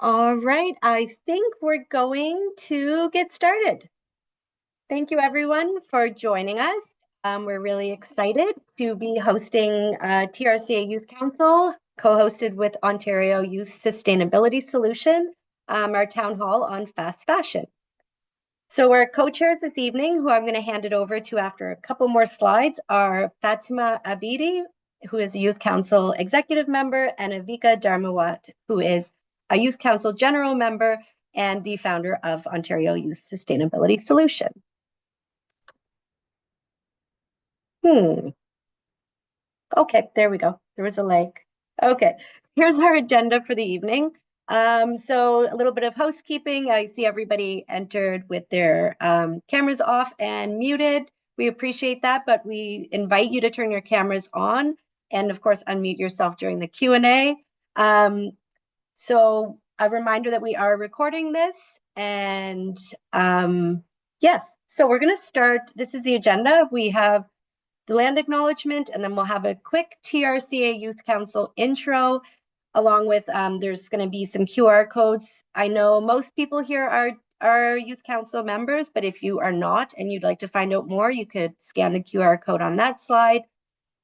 All right, I think we're going to get started. Thank you everyone for joining us. We're really excited to be hosting TRCA Youth Council, co-hosted with Ontario Youth Sustainability Solution, our town hall on fast fashion. So our co-chairs this evening, who I'm going to hand it over to after a couple more slides, are Fatima Abidi, who is a Youth Council Executive Member, and Avika Dharmawat, who is a Youth Council General Member and the founder of Ontario Youth Sustainability Solution. Okay, there we go. There was a lag. Okay, here's our agenda for the evening. So a little bit of housekeeping. I see everybody entered with their cameras off and muted. We appreciate that, but we invite you to turn your cameras on and of course unmute yourself during the Q&A. So a reminder that we are recording this, and yes, so we're going to start. This is the agenda. We have the land acknowledgement, and then we'll have a quick TRCA Youth Council intro, along with there's going to be some QR codes. I know most people here are Youth Council members, but if you are not and you'd like to find out more, you could scan the QR code on that slide.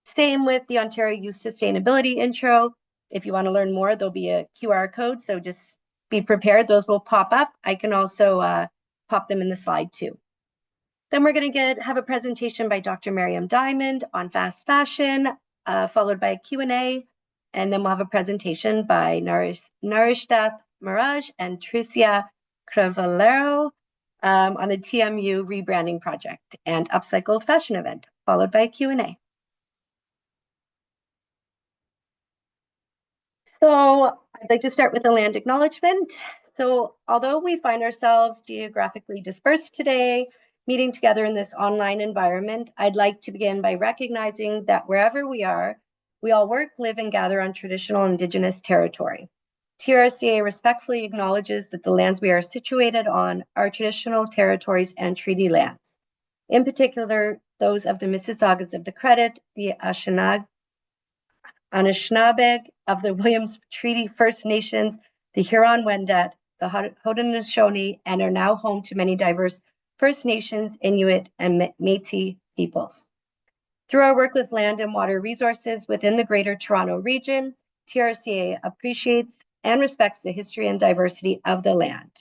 Same with the Ontario Youth Sustainability intro. If you want to learn more, there'll be a QR code, so just be prepared. Those will pop up. I can also pop them in the slide too. Then we're going to have a presentation by Dr. Miriam Diamond on fast fashion, followed by a Q&A, and then we'll have a presentation by Narishdath, Maraj, and Tricia Crivellaro on the TMU Rebranding Project and Upcycled fashion event, followed by a Q&A. So I'd like to start with the land acknowledgement. So although we find ourselves geographically dispersed today, meeting together in this online environment, I'd like to begin by recognizing that wherever we are, we all work, live, and gather on traditional Indigenous territory. TRCA respectfully acknowledges that the lands we are situated on are traditional territories and treaty lands. In particular, those of the Mississaugas of the Credit, the Anishinaabe of the Williams Treaty First Nations, the Huron-Wendat, the Haudenosaunee, and are now home to many diverse First Nations, Inuit, and Métis peoples. Through our work with land and water resources within the Greater Toronto Region, TRCA appreciates and respects the history and diversity of the land.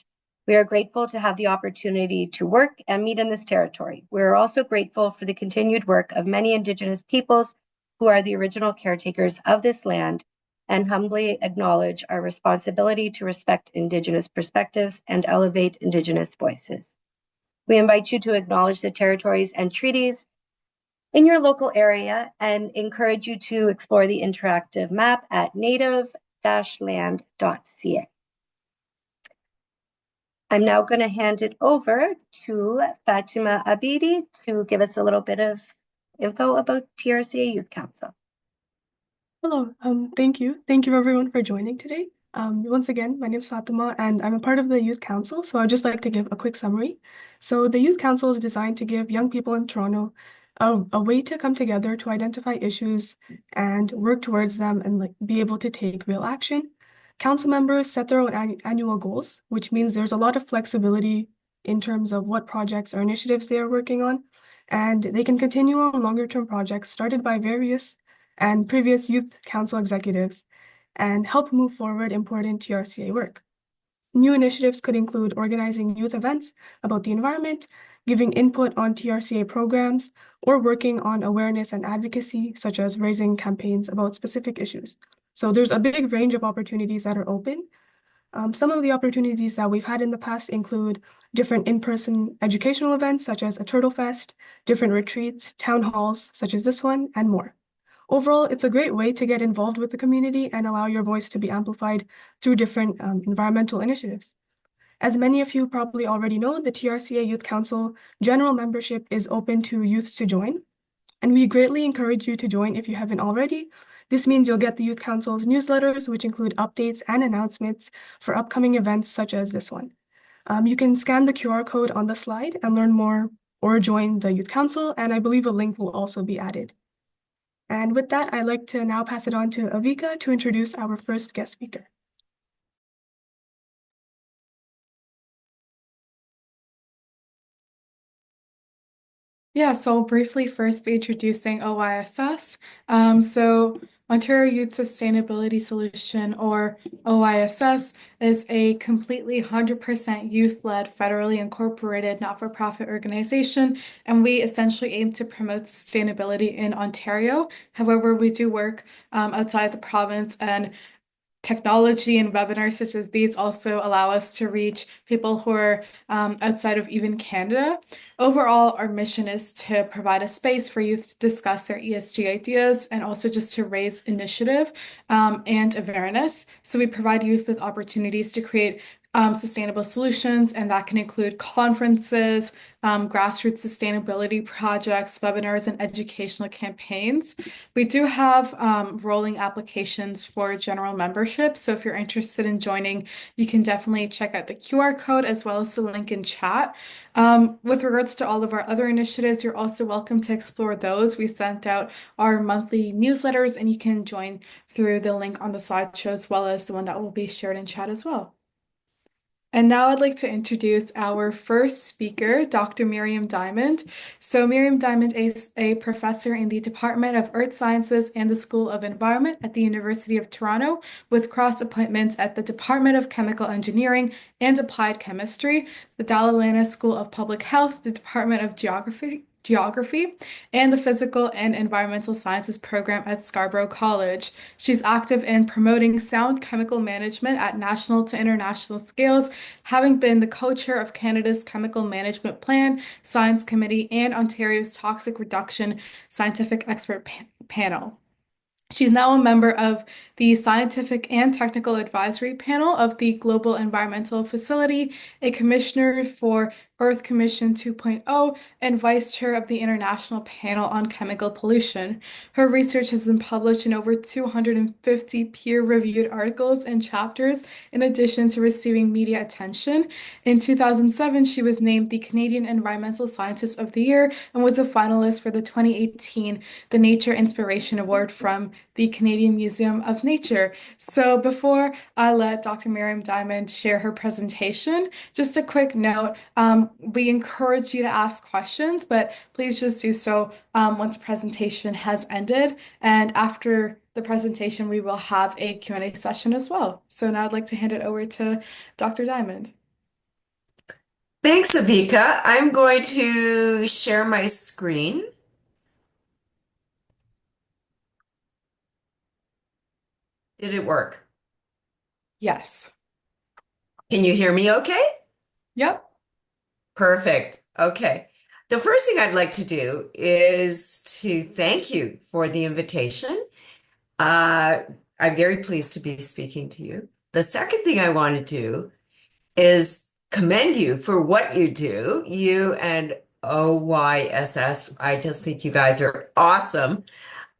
We are grateful to have the opportunity to work and meet in this territory. We are also grateful for the continued work of many Indigenous peoples who are the original caretakers of this land, and humbly acknowledge our responsibility to respect Indigenous perspectives and elevate Indigenous voices. We invite you to acknowledge the territories and treaties in your local area and encourage you to explore the interactive map at native-land.ca. I'm now going to hand it over to Fatima Abidi to give us a little bit of info about TRCA Youth Council. Hello, thank you. Thank you everyone for joining today. Once again, my name is Fatima and I'm a part of the Youth Council, so I'd just like to give a quick summary. So the Youth Council is designed to give young people in Toronto a way to come together to identify issues and work towards them and be able to take real action. Council members set their own annual goals, which means there's a lot of flexibility in terms of what projects or initiatives they are working on, and they can continue on longer-term projects started by various and previous Youth Council executives and help move forward important TRCA work. New initiatives could include organizing youth events about the environment, giving input on TRCA programs, or working on awareness and advocacy, such as raising campaigns about specific issues. So there's a big range of opportunities that are open. Some of the opportunities that we've had in the past include different in-person educational events, such as a Turtle Fest, different retreats, town halls, such as this one, and more. Overall, it's a great way to get involved with the community and allow your voice to be amplified through different environmental initiatives. As many of you probably already know, the TRCA Youth Council general membership is open to youth to join, and we greatly encourage you to join if you haven't already. This means you'll get the Youth Council's newsletters, which include updates and announcements for upcoming events such as this one. You can scan the QR code on the slide and learn more or join the Youth Council, and I believe a link will also be added. And with that, I'd like to now pass it on to Avika to introduce our first guest speaker. Yeah, so I'll briefly first be introducing OISS. So Ontario Youth Sustainability Solution, or OISS, is a completely 100% youth-led, federally incorporated not-for-profit organization, and we essentially aim to promote sustainability in Ontario. However, we do work outside the province, and technology and webinars such as these also allow us to reach people who are outside of even Canada. Overall, our mission is to provide a space for youth to discuss their ESG ideas and also just to raise initiative and awareness. So we provide youth with opportunities to create sustainable solutions, and that can include conferences, grassroots sustainability projects, webinars, and educational campaigns. We do have rolling applications for general membership. So if you're interested in joining, you can definitely check out the QR code as well as the link in chat. With regards to all of our other initiatives, you're also welcome to explore those. We sent out our monthly newsletters, and you can join through the link on the slideshow as well as the one that will be shared in chat as well. And now I'd like to introduce our first speaker, Dr. Miriam Diamond. So Miriam Diamond is a professor in the Department of Earth Sciences and the School of Environment at the University of Toronto, with cross appointments at the Department of Chemical Engineering and Applied Chemistry, the Dalla Lana School of Public Health, the Department of Geography, and the Physical and Environmental Sciences program at Scarborough College. She's active in promoting sound chemical management at national to international scales, having been the co-chair of Canada's Chemical Management Plan, Science Committee, and Ontario's Toxic Reduction Scientific Expert Panel. She's now a member of the Scientific and Technical Advisory Panel of the Global Environmental Facility, a commissioner for Earth Commission 2.0, and vice chair of the International Panel on Chemical Pollution. Her research has been published in over 250 peer-reviewed articles and chapters, in addition to receiving media attention. In 2007, she was named the Canadian Environmental Scientist of the Year and was a finalist for the 2018 the Nature Inspiration Award from the Canadian Museum of Nature. So before I let Dr. Miriam Diamond share her presentation, just a quick note, we encourage you to ask questions, but please just do so once the presentation has ended. And after the presentation, we will have a Q&A session as well. So now I'd like to hand it over to Dr. Diamond. Thanks, Avika. I'm going to share my screen. Did it work? Yes. Can you hear me okay? Yep. Perfect. Okay. The first thing I'd like to do is to thank you for the invitation. I'm very pleased to be speaking to you. The second thing I want to do is commend you for what you do, you and OYSS. I just think you guys are awesome,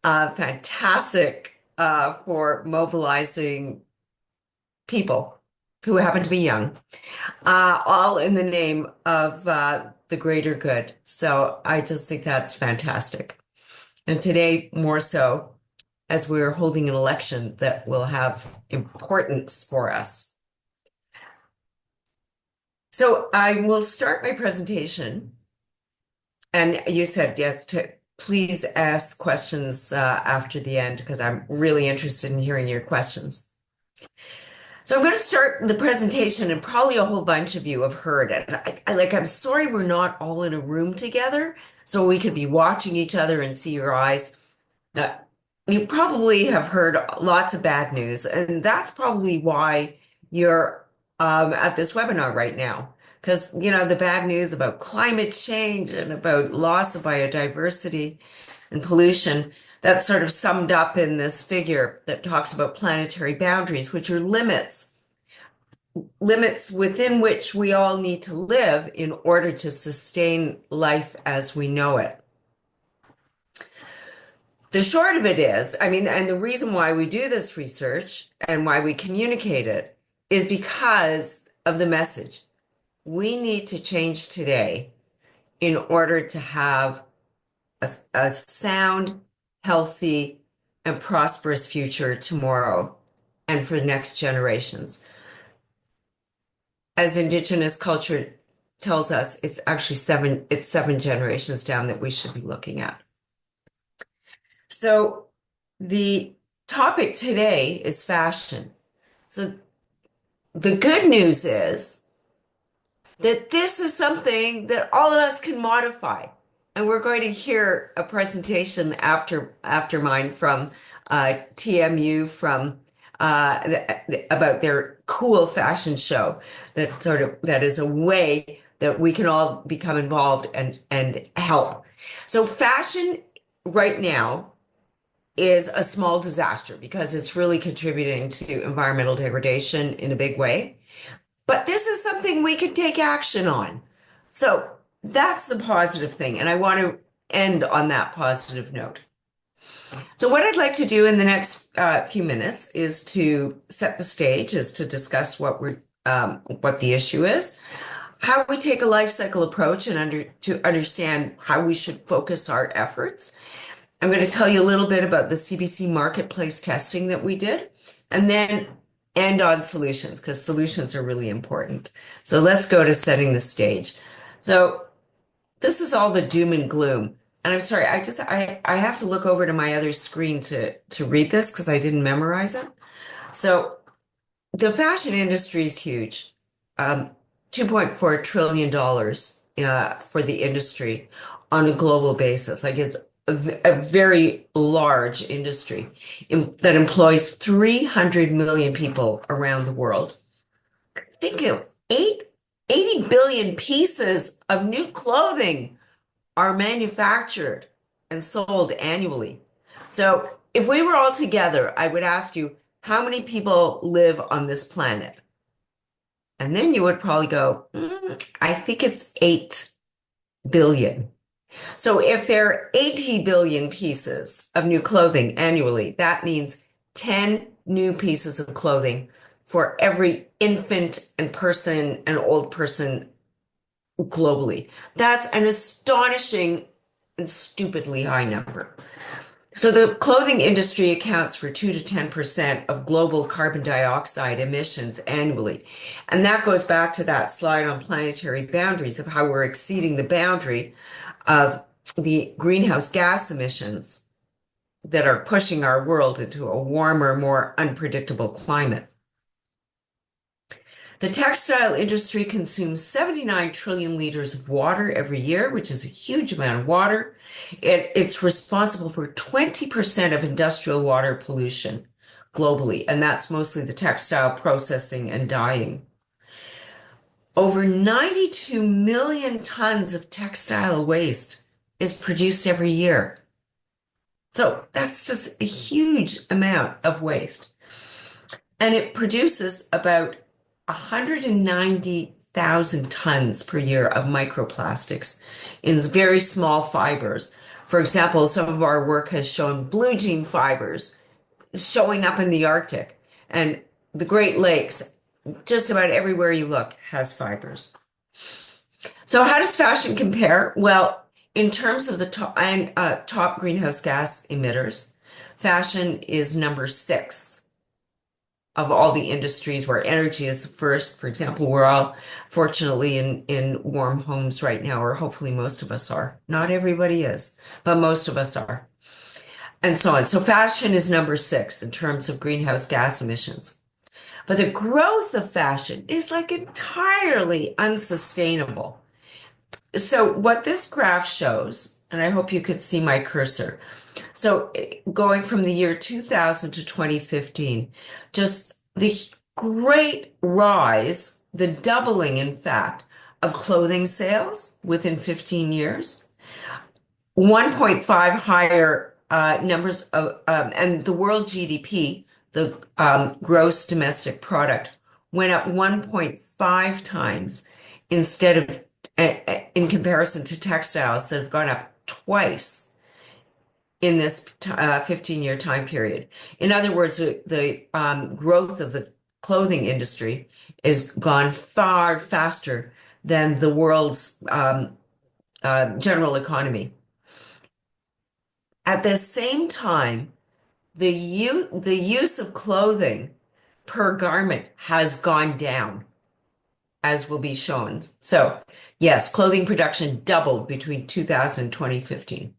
fantastic for mobilizing people who happen to be young, all in the name of the greater good. So I just think that's fantastic. And today, more so, as we're holding an election that will have importance for us. So I will start my presentation. And you said yes to please ask questions after the end because I'm really interested in hearing your questions. So I'm going to start the presentation, and probably a whole bunch of you have heard it. I'm sorry we're not all in a room together, so we could be watching each other and see your eyes. Uh, you probably have heard lots of bad news, and that's probably why you're at this webinar right now. Because, you know, the bad news about climate change and about loss of biodiversity and pollution, that's sort of summed up in this figure that talks about planetary boundaries, which are limits within which we all need to live in order to sustain life as we know it. The short of it is, I mean, and the reason why we do this research and why we communicate it is because of the message. We need to change today in order to have a sound, healthy, and prosperous future tomorrow and for the next generations. As Indigenous culture tells us it's actually it's 7 generations down that we should be looking at. So the topic today is fashion. So the good news is that this is something that all of us can modify. And we're going to hear a presentation after mine from TMU about their cool fashion show that is a way that we can all become involved and help. So fashion right now is a small disaster because it's really contributing to environmental degradation in a big way. But this is something we can take action on. So that's the positive thing. And I want to end on that positive note. So what I'd like to do in the next few minutes is to set the stage, is to discuss what the issue is, how we take a life cycle approach and to understand how we should focus our efforts. I'm going to tell you a little bit about the CBC marketplace testing that we did, and then end on solutions, because solutions are really important. So let's go to setting the stage. So this is all the doom and gloom. And I'm sorry, I have to look over to my other screen to read this because I didn't memorize it. So the fashion industry is huge. $2.4 trillion for the industry on a global basis. Like it's a very large industry that employs 300 million people around the world. Think of 80 billion pieces of new clothing are manufactured and sold annually. So if we were all together, I would ask you, how many people live on this planet? And then you would probably go, I think it's 8 billion. So if there are 80 billion pieces of new clothing annually, that means 10 new pieces of clothing for every infant and person and old person globally. That's an astonishing and stupidly high number. So the clothing industry accounts for 2 to 10% of global carbon dioxide emissions annually. And that goes back to that slide on planetary boundaries of how we're exceeding the boundary of the greenhouse gas emissions that are pushing our world into a warmer, more unpredictable climate. The textile industry consumes 79 trillion liters of water every year, which is a huge amount of water. It's responsible for 20% of industrial water pollution globally, and that's mostly the textile processing and dyeing. Over 92 million tons of textile waste is produced every year. So that's just a huge amount of waste. And it produces about 190,000 tons per year of microplastics in very small fibers. For example, some of our work has shown blue jean fibers showing up in the Arctic and the Great Lakes. Just about everywhere you look has fibers. So how does fashion compare? Well, in terms of the top greenhouse gas emitters, fashion is number 6 of all the industries, where energy is the first. For example, we're all fortunately in warm homes right now, or hopefully most of us are. Not everybody is, but most of us are. And so on. So fashion is number 6 in terms of greenhouse gas emissions. But the growth of fashion is like entirely unsustainable. So what this graph shows, and I hope you could see my cursor. So going from the year 2000 to 2015, just the great rise, the doubling, in fact, of clothing sales within 15 years, 1.5 higher numbers of, and the world GDP, the gross domestic product, went up 1.5 times instead of, in comparison to textiles that have gone up twice in this 15-year time period. In other words, the growth of the clothing industry is gone far faster than the world's general economy. At the same time, the use of clothing per garment has gone down. as will be shown. So, yes, clothing production doubled between 2000 and 2015.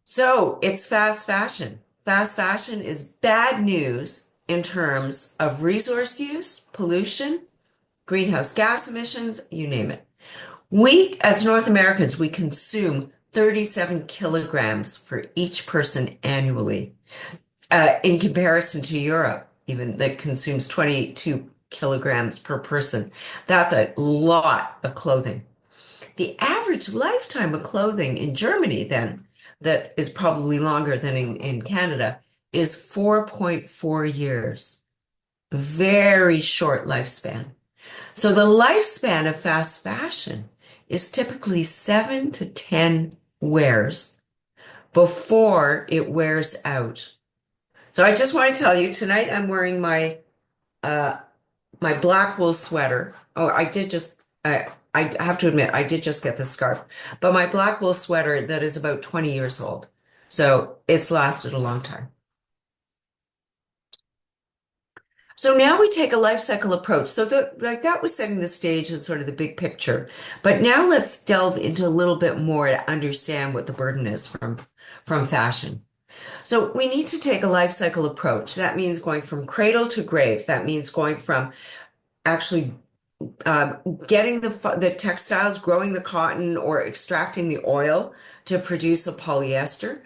So, it's fast fashion. Fast fashion is bad news in terms of resource use, pollution, greenhouse gas emissions, you name it. We, as North Americans, we consume 37 kilograms for each person annually, in comparison to Europe, even that consumes 22 kilograms per person. That's a lot of clothing. The average lifetime of clothing in Germany, then, that is probably longer than in Canada, is 4.4 years. Very short lifespan. So the lifespan of fast fashion is typically 7 to 10 wears before it wears out. So I just want to tell you, tonight I'm wearing my my black wool sweater. Oh, I have to admit, I did just get the scarf, but my black wool sweater that is about 20 years old. So it's lasted a long time. So now we take a life cycle approach. So that was setting the stage and sort of the big picture. But now let's delve into a little bit more to understand what the burden is from fashion. So we need to take a life cycle approach. That means going from cradle to grave. That means going from actually getting the textiles, growing the cotton, or extracting the oil to produce a polyester,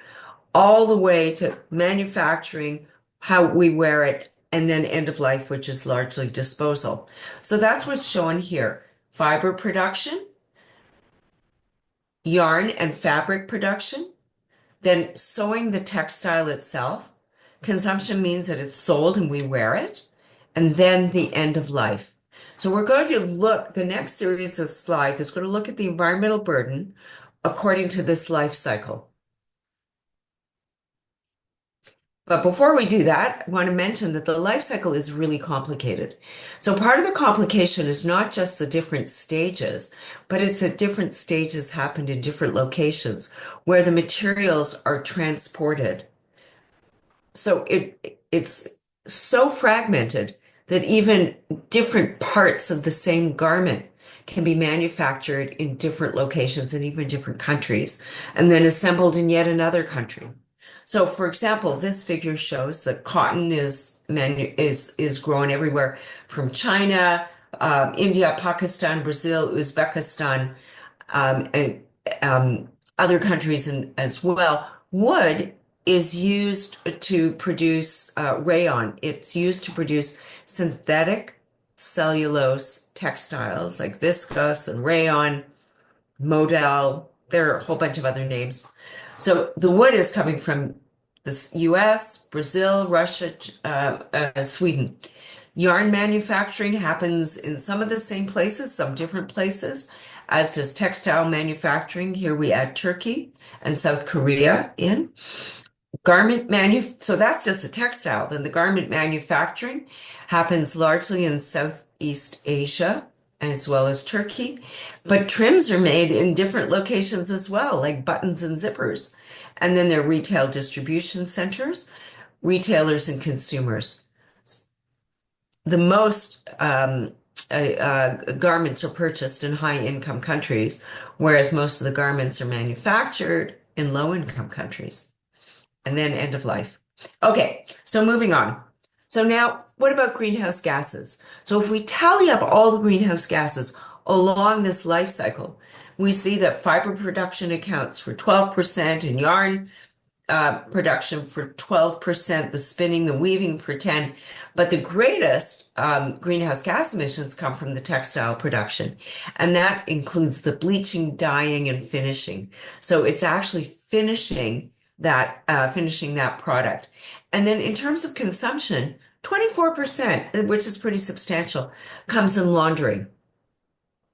all the way to manufacturing, how we wear it, and then end of life, which is largely disposal. So that's what's shown here. Fiber production, yarn and fabric production, then sewing the textile itself. Consumption means that it's sold and we wear it, and then the end of life. So we're going to look, the next series of slides is going to look at the environmental burden according to this life cycle. But before we do that, I want to mention that the life cycle is really complicated. So part of the complication is not just the different stages, but it's that different stages happened in different locations where the materials are transported. So it's so fragmented that even different parts of the same garment can be manufactured in different locations and even different countries, and then assembled in yet another country. So, for example, this figure shows that cotton is grown everywhere from China, India, Pakistan, Brazil, Uzbekistan, and other countries as well. Wood is used to produce rayon. It's used to produce synthetic cellulose textiles like viscose and rayon, modal. There are a whole bunch of other names. So the wood is coming from the US, Brazil, Russia, Sweden. Yarn manufacturing happens in some of the same places, some different places, as does textile manufacturing. Here we add Turkey and South Korea in. So that's just the textile. Then the garment manufacturing happens largely in Southeast Asia as well as Turkey. But trims are made in different locations as well, like buttons and zippers. And then there are retail distribution centers, retailers and consumers. The most garments are purchased in high-income countries, whereas most of the garments are manufactured in low-income countries. And then end of life. Okay, so moving on. So now, what about greenhouse gases? So if we tally up all the greenhouse gases along this life cycle, we see that fiber production accounts for 12%, and yarn production for 12%, the spinning, the weaving for 10%. But the greatest greenhouse gas emissions come from the textile production, and that includes the bleaching, dyeing, and finishing. So it's actually finishing that product. And then in terms of consumption, 24%, which is pretty substantial, comes in laundering.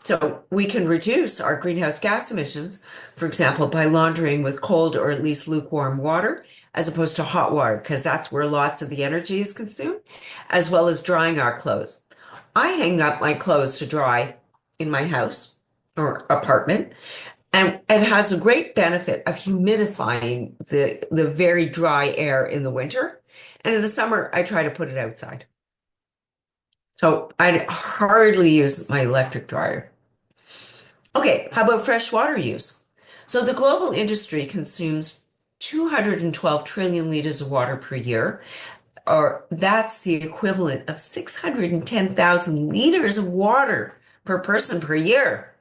So we can reduce our greenhouse gas emissions, for example, by laundering with cold or at least lukewarm water, as opposed to hot water, because that's where lots of the energy is consumed, as well as drying our clothes. I hang up my clothes to dry in my house or apartment, and it has a great benefit of humidifying the very dry air in the winter. And in the summer, I try to put it outside. So I hardly use my electric dryer. Okay, how about fresh water use? So the global industry consumes 212 trillion liters of water per year, or that's the equivalent of 610,000 liters of water per person per year.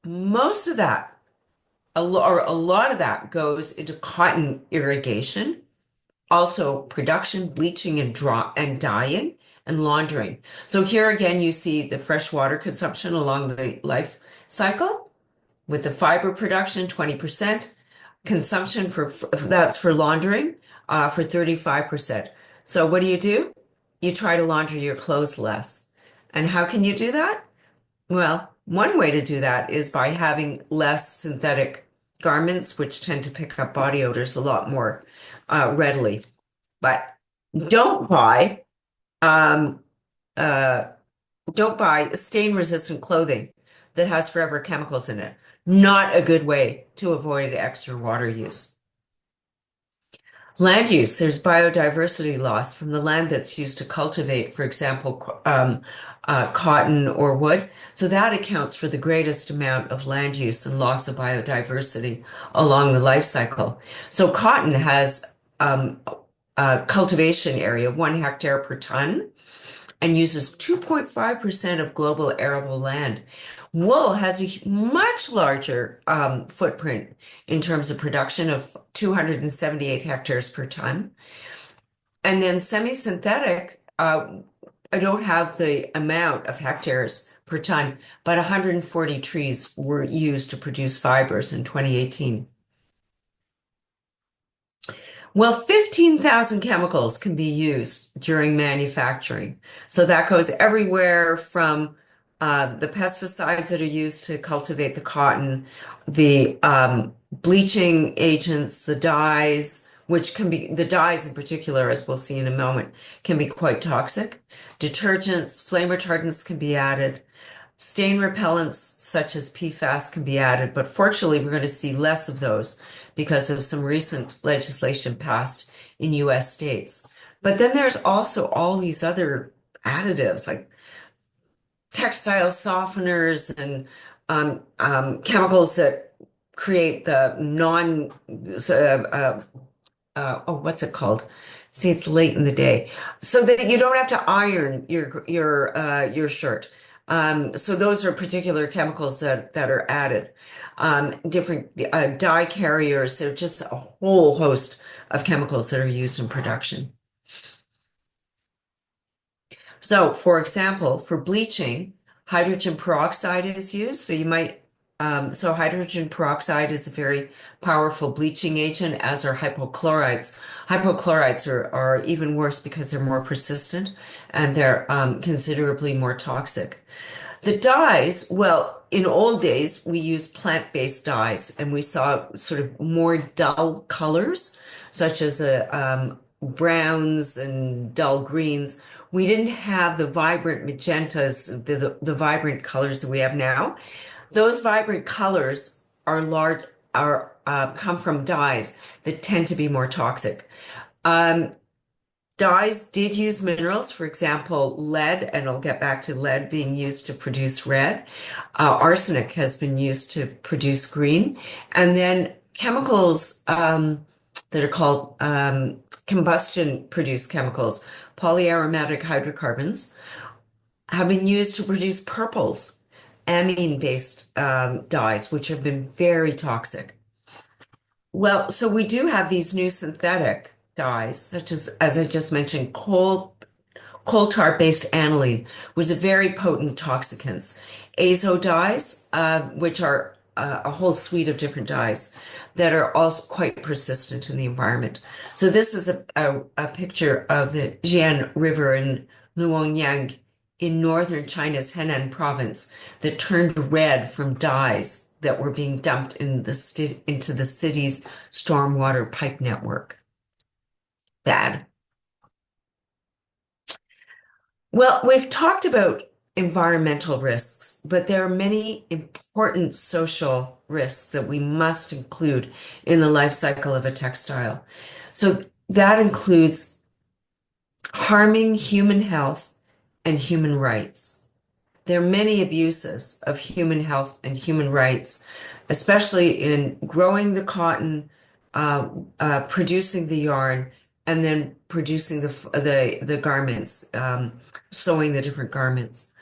Most of that, or a lot of that, goes into cotton irrigation, also production, bleaching, and dyeing, and laundering. So here again, you see the fresh water consumption along the life cycle with the fiber production, 20%, consumption that's for laundering, for 35%. So what do? You try to launder your clothes less. And how can you do that? Well, one way to do that is by having less synthetic garments, which tend to pick up body odors a lot more readily. But don't buy um, uh, don't buy stain-resistant clothing that has forever chemicals in it. Not a good way to avoid extra water use. Land use, there's biodiversity loss from the land that's used to cultivate, for example, cotton or wood. So that accounts for the greatest amount of land use and loss of biodiversity along the life cycle. So cotton has a cultivation area, 1 hectare per ton, and uses 2.5% of global arable land. Wool has a much larger footprint in terms of production of 278 hectares per ton. And then semi-synthetic, I don't have the amount of hectares per ton, but 140 trees were used to produce fibers in 2018. Well, 15,000 chemicals can be used during manufacturing. So that goes everywhere from the pesticides that are used to cultivate the cotton, the bleaching agents, the dyes, which can be, the dyes in particular, as we'll see in a moment, can be quite toxic. Detergents, flame retardants can be added. Stain repellents such as PFAS can be added, but fortunately, we're going to see less of those because of some recent legislation passed in US states. But then there's also all these other additives like textile softeners and chemicals that create the what's it called? See, it's late in the day, so that you don't have to iron your shirt. So those are particular chemicals that are added. Different dye carriers. They're just a whole host of chemicals that are used in production. So, for example, for bleaching, hydrogen peroxide is used. So hydrogen peroxide is a very powerful bleaching agent, as are hypochlorites. Hypochlorites are even worse because they're more persistent and they're considerably more toxic. The dyes, well, in old days, we used plant-based dyes and we saw sort of more dull colors, such as browns and dull greens. We didn't have the vibrant magentas, the vibrant colors that we have now. Those vibrant colors come from dyes that tend to be more toxic. Dyes did use minerals, for example, lead, and I'll get back to lead being used to produce red. Arsenic has been used to produce green. And then chemicals that are called combustion-produced chemicals, polyaromatic hydrocarbons, have been used to produce purples, amine-based dyes, which have been very toxic. Well, so we do have these new synthetic dyes, such as I just mentioned, coal tar-based aniline, which is a very potent toxicants. Azo dyes, which are a whole suite of different dyes that are also quite persistent in the environment. So this is a picture of the Jian River in Luoyang in northern China's Henan province that turned red from dyes that were being dumped into the city's stormwater pipe network. Bad. Well, we've talked about environmental risks, but there are many important social risks that we must include in the life cycle of a textile. So that includes harming human health and human rights. There are many abuses of human health and human rights, especially in growing the cotton, producing the yarn, and then producing the garments, sewing the different garments.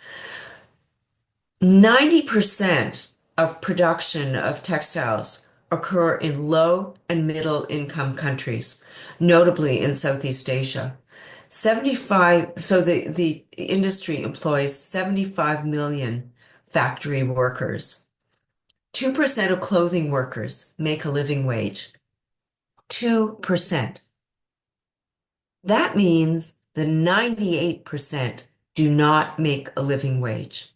90% of production of textiles occur in low and middle income countries, notably in Southeast Asia. 75, so the industry employs 75 million factory workers. 2% of clothing workers make a living wage. 2%. That means the 98% do not make a living wage.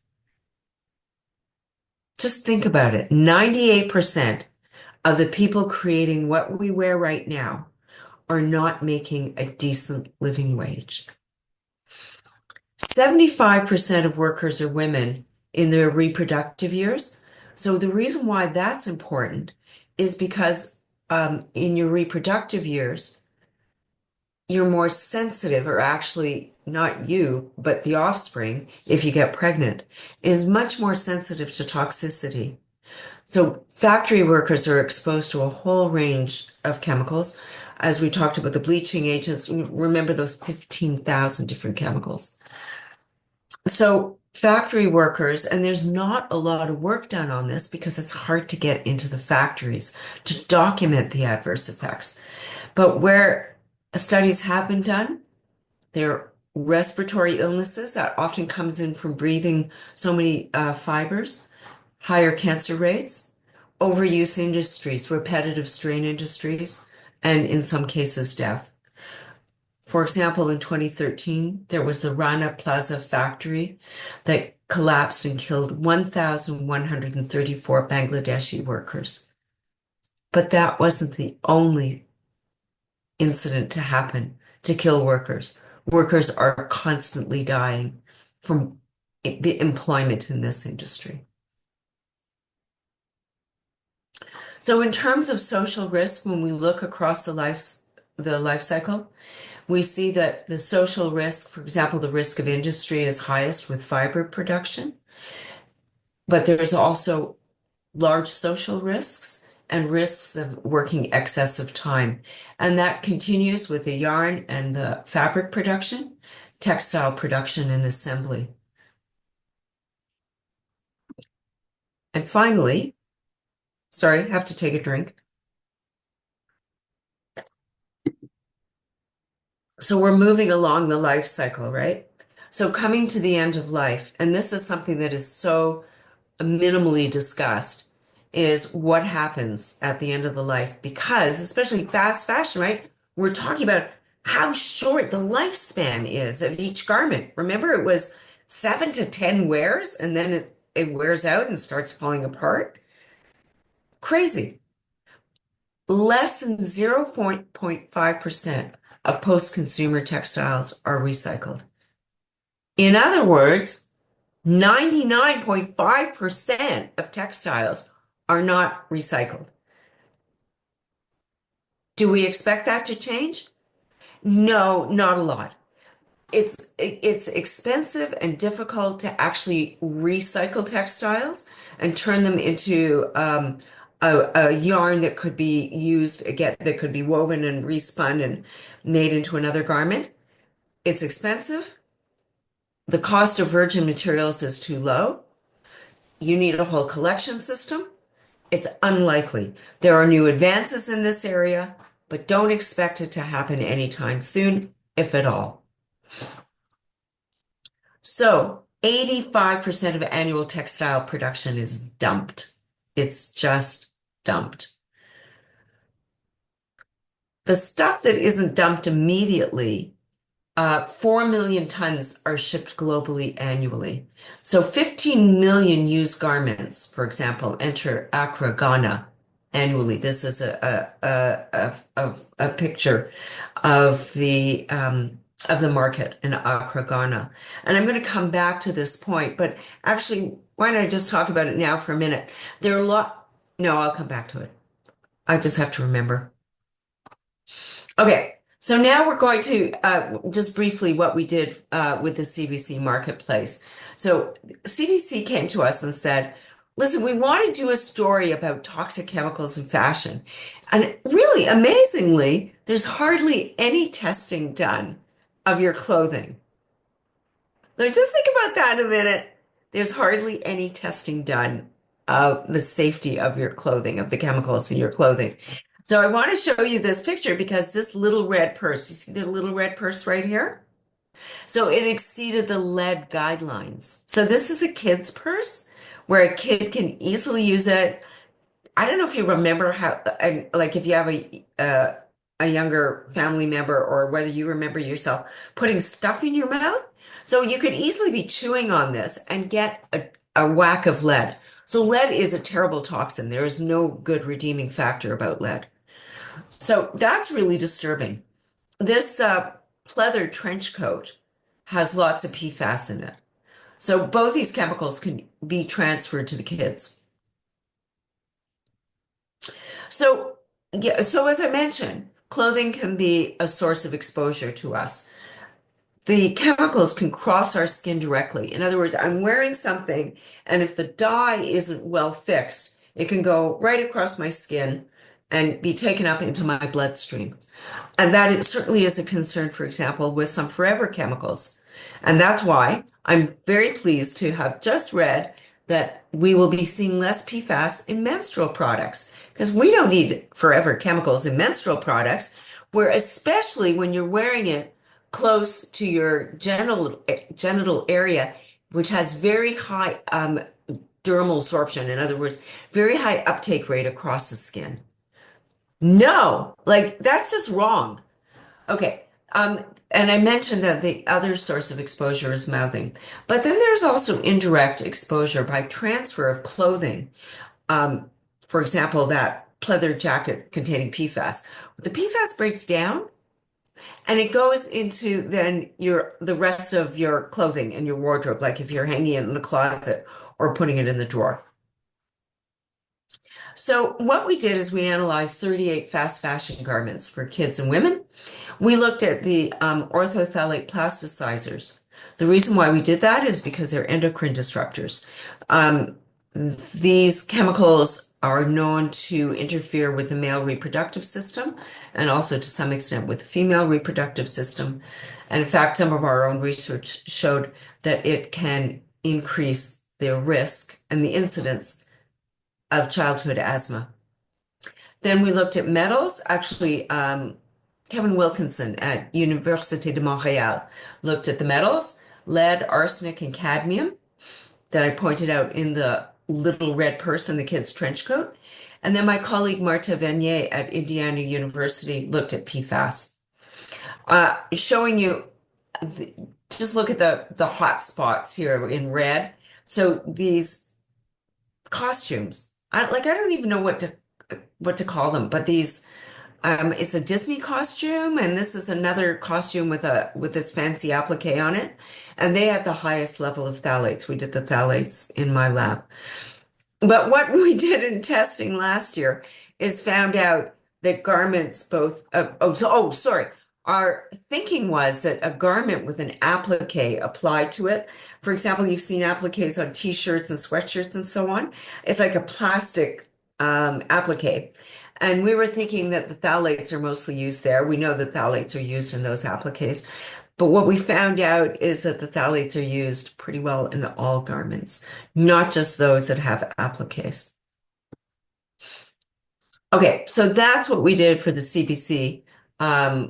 Just think about it. 98% of the people creating what we wear right now are not making a decent living wage. 75% of workers are women in their reproductive years. So the reason why that's important is because in your reproductive years, you're more sensitive, or actually not you, but the offspring, if you get pregnant, is much more sensitive to toxicity. So factory workers are exposed to a whole range of chemicals. As we talked about the bleaching agents, remember those 15,000 different chemicals. So factory workers, and there's not a lot of work done on this because it's hard to get into the factories to document the adverse effects. But where studies have been done, there are respiratory illnesses that often comes in from breathing so many fibers, higher cancer rates, overuse industries, repetitive strain industries, and in some cases, death. For example, in 2013, there was the Rana Plaza factory that collapsed and killed 1,134 Bangladeshi workers. But that wasn't the only incident to happen to kill workers. Workers are constantly dying from the employment in this industry. So in terms of social risk, when we look across the life cycle, we see that the social risk, for example, the risk of industry is highest with fiber production, but there's also large social risks and risks of working excessive time. And that continues with the yarn and the fabric production, textile production and assembly. And finally, sorry, I have to take a drink. So we're moving along the life cycle, right? So coming to the end of life, and this is something that is so minimally discussed, is what happens at the end of the life, because especially fast fashion, right? We're talking about how short the lifespan is of each garment. Remember, it was 7 to 10 wears, and then it wears out and starts falling apart. Crazy. Less than 0.5% of post-consumer textiles are recycled. In other words, 99.5% of textiles are not recycled. Do we expect that to change? No, not a lot. It's expensive and difficult to actually recycle textiles and turn them into a yarn that could be used again, that could be woven and respun and made into another garment. It's expensive. The cost of virgin materials is too low. You need a whole collection system. It's unlikely. There are new advances in this area, but don't expect it to happen anytime soon, if at all. So 85% of annual textile production is dumped. It's just dumped. The stuff that isn't dumped immediately, 4 million tons are shipped globally annually. So 15 million used garments, for example, enter Accra, Ghana annually. This is a picture of the market in Accra, Ghana. And I'm going to come back to this point, but actually, why don't I just talk about it now for a minute? There are a lot. No, I'll come back to it. I just have to remember. Okay, So now we're going to just briefly what we did with the CBC marketplace. So CBC came to us and said, listen, we want to do a story about toxic chemicals in fashion. And really, amazingly, there's hardly any testing done of your clothing. So just think about that in a minute. There's hardly any testing done of the safety of your clothing, of the chemicals in your clothing. So I want to show you this picture because this little red purse, you see the little red purse right here? So it exceeded the lead guidelines. So this is a kid's purse where a kid can easily use it. I don't know if you remember how, like if you have a younger family member or whether you remember yourself putting stuff in your mouth. So you could easily be chewing on this and get a whack of lead. So lead is a terrible toxin. There is no good redeeming factor about lead. So that's really disturbing. This pleather trench coat has lots of PFAS in it. So both these chemicals can be transferred to the kids. So, yeah, so as I mentioned, clothing can be a source of exposure to us. The chemicals can cross our skin directly. In other words, I'm wearing something, and if the dye isn't well fixed, it can go right across my skin and be taken up into my bloodstream. And that it certainly is a concern, for example, with some forever chemicals. And that's why I'm very pleased to have just read that we will be seeing less PFAS in menstrual products because we don't need forever chemicals in menstrual products, where especially when you're wearing it close to your genital area, which has very high dermal absorption. In other words, very high uptake rate across the skin. No, like that's just wrong. Okay. And I mentioned that the other source of exposure is mouthing, but then there's also indirect exposure by transfer of clothing. For example, that pleather jacket containing PFAS. The PFAS breaks down and it goes into then the rest of your clothing in your wardrobe, like if you're hanging it in the closet or putting it in the drawer. So what we did is we analyzed 38 fast fashion garments for kids and women. We looked at the orthophthalate plasticizers. The reason why we did that is because they're endocrine disruptors. These chemicals are known to interfere with the male reproductive system and also to some extent with the female reproductive system. And in fact, some of our own research showed that it can increase the risk and the incidence of childhood asthma. Then we looked at metals. Actually, Kevin Wilkinson at Université de Montréal looked at the metals, lead, arsenic, and cadmium that I pointed out in the little red purse in the kid's trench coat. And then my colleague Marta Venier at Indiana University looked at PFAS. Showing you, just look at the hot spots here in red. So these costumes, I don't even know what to call them, but these it's a Disney costume, and this is another costume with this fancy applique on it, and they have the highest level of phthalates. We did the phthalates in my lab. But what we did in testing last year is found out that garments both our thinking was that a garment with an applique applied to it. For example, you've seen appliques on t-shirts and sweatshirts and so on. It's like a plastic applique. And we were thinking that the phthalates are mostly used there. We know that phthalates are used in those appliques. But what we found out is that the phthalates are used pretty well in all garments, not just those that have appliques. Okay, so that's what we did for the CBC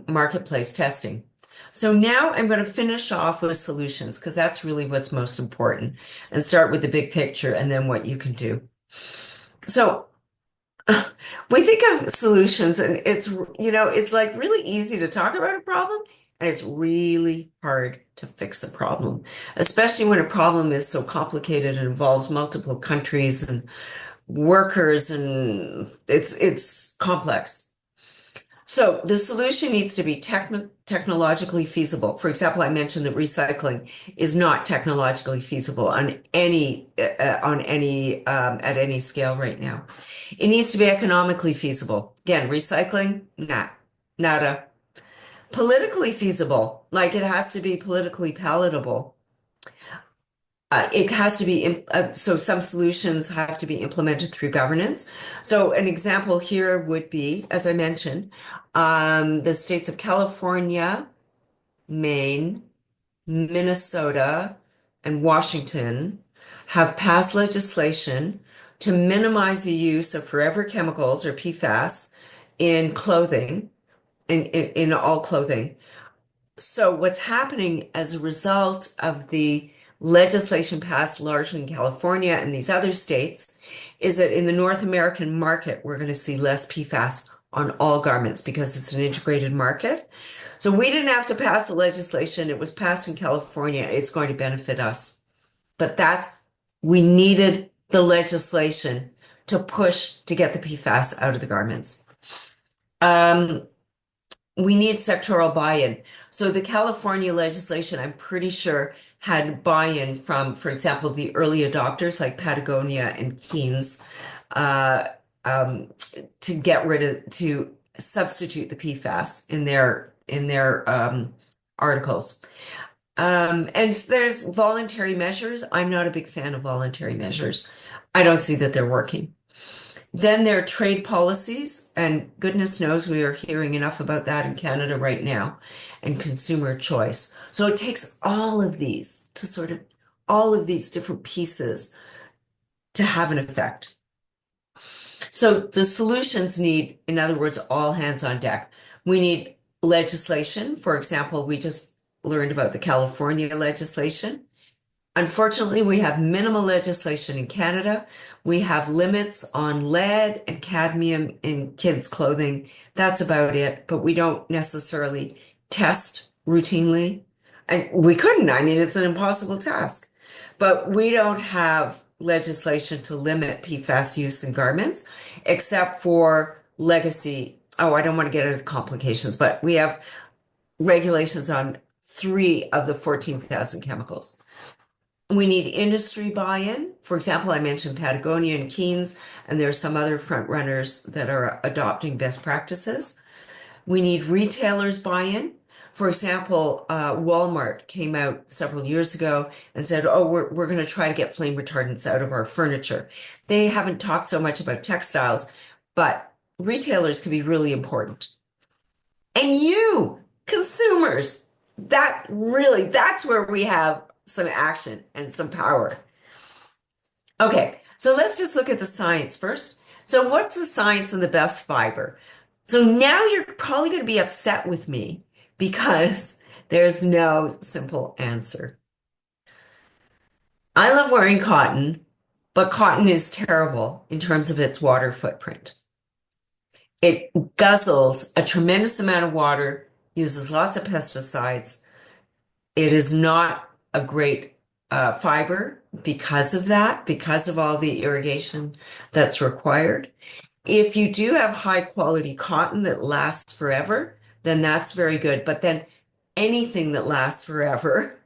marketplace testing. So now I'm going to finish off with solutions because that's really what's most important, and start with the big picture and then what you can do. So we think of solutions and it's like really easy to talk about a problem and it's really hard to fix a problem, especially when a problem is so complicated and involves multiple countries and workers and it's complex. So the solution needs to be technologically feasible. For example, I mentioned that recycling is not technologically feasible on any at any scale right now. It needs to be economically feasible. Again, recycling, nada. Politically feasible, like it has to be politically palatable. It has to be, so some solutions have to be implemented through governance. So an example here would be, as I mentioned, the states of California, Maine, Minnesota, and Washington have passed legislation to minimize the use of forever chemicals or PFAS in clothing, in all clothing. So what's happening as a result of the legislation passed largely in California and these other states is that in the North American market, we're going to see less PFAS on all garments because it's an integrated market. So we didn't have to pass the legislation. It was passed in California. It's going to benefit us. But we needed the legislation to push to get the PFAS out of the garments. We need sectoral buy-in. So the California legislation, I'm pretty sure, had buy-in from, for example, the early adopters like Patagonia and Keen's to substitute the PFAS in their articles. And there's voluntary measures. I'm not a big fan of voluntary measures. I don't see that they're working. Then there are trade policies, and goodness knows we are hearing enough about that in Canada right now, and consumer choice. So it takes all of these different pieces to have an effect. So the solutions need, in other words, all hands on deck. We need legislation. For example, we just learned about the California legislation. Unfortunately, we have minimal legislation in Canada. We have limits on lead and cadmium in kids' clothing. That's about it, but we don't necessarily test routinely. And we couldn't. I mean, it's an impossible task. But we don't have legislation to limit PFAS use in garments, except for legacy. Oh, I don't want to get into complications, but we have regulations on 3 of the 14,000 chemicals. We need industry buy-in. For example, I mentioned Patagonia and Keen's, and there are some other front runners that are adopting best practices. We need retailers buy-in. For example, Walmart came out several years ago and said, oh, we're going to try to get flame retardants out of our furniture. They haven't talked so much about textiles, but retailers can be really important. And you, consumers, that's where we have some action and some power. Okay, so let's just look at the science first. So what's the science of the best fiber? So now you're probably going to be upset with me because there's no simple answer. I love wearing cotton, but cotton is terrible in terms of its water footprint. It guzzles a tremendous amount of water, uses lots of pesticides. It is not a great fiber because of that, because of all the irrigation that's required. If you do have high quality cotton that lasts forever, then that's very good. But then anything that lasts forever,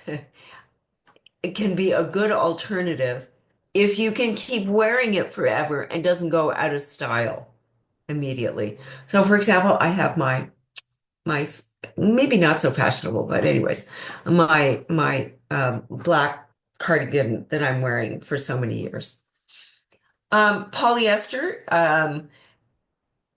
it can be a good alternative if you can keep wearing it forever and doesn't go out of style immediately. So for example, I have my maybe not so fashionable, but anyways, my black cardigan that I'm wearing for so many years. Polyester,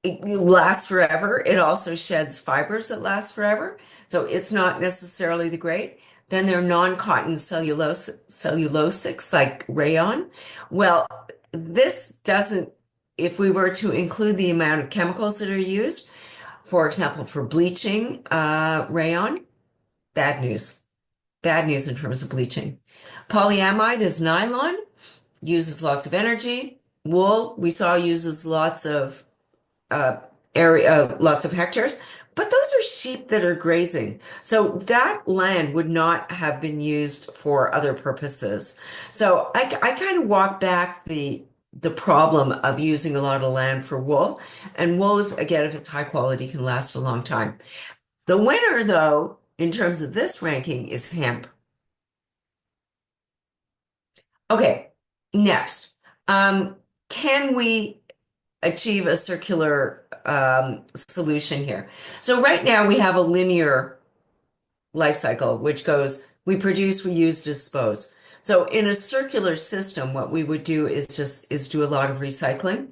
it lasts forever. It also sheds fibers that last forever. So it's not necessarily the great. Then there are non-cotton cellulosics like rayon. Well, this doesn't, if we were to include the amount of chemicals that are used, for example, for bleaching rayon, bad news. Bad news in terms of bleaching. Polyamide is nylon, uses lots of energy. Wool, we saw, uses lots of lots of hectares, but those are sheep that are grazing. So that land would not have been used for other purposes. So I kind of walk back the problem of using a lot of land for wool. And wool, if it's high quality, can last a long time. The winner, though, in terms of this ranking, is hemp. Okay, next. Can we achieve a circular solution here. So right now we have a linear life cycle, which goes, we produce, we use, dispose. So in a circular system, what we would do is do a lot of recycling.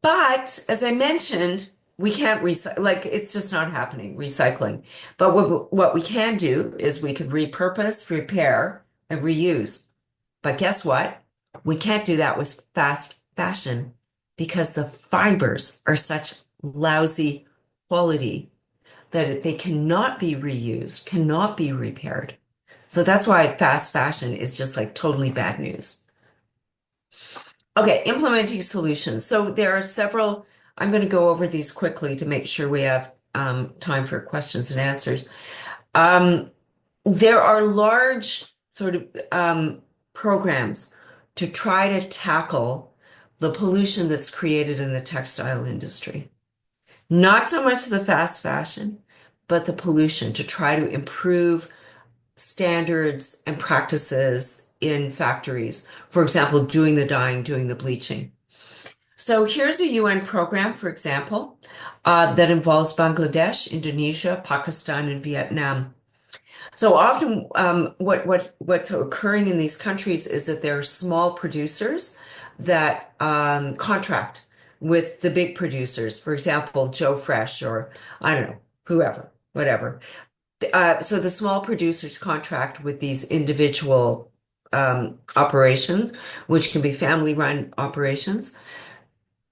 But as I mentioned, we can't recycle, like it's just not happening, recycling. But what we can do is we can repurpose, repair, and reuse. But guess what? We can't do that with fast fashion because the fibers are such lousy quality that they cannot be reused, cannot be repaired. So that's why fast fashion is just like totally bad news. Okay, implementing solutions. So there are several, I'm going to go over these quickly to make sure we have time for questions and answers. There are large sort of programs to try to tackle the pollution that's created in the textile industry. Not so much the fast fashion, but the pollution to try to improve standards and practices in factories. For example, doing the dyeing, doing the bleaching. So here's a UN program, for example, that involves Bangladesh, Indonesia, Pakistan, and Vietnam. So often, what's occurring in these countries is that there are small producers that contract with the big producers. For example, Joe Fresh, or I don't know, whoever, whatever. So the small producers contract with these individual operations, which can be family-run operations.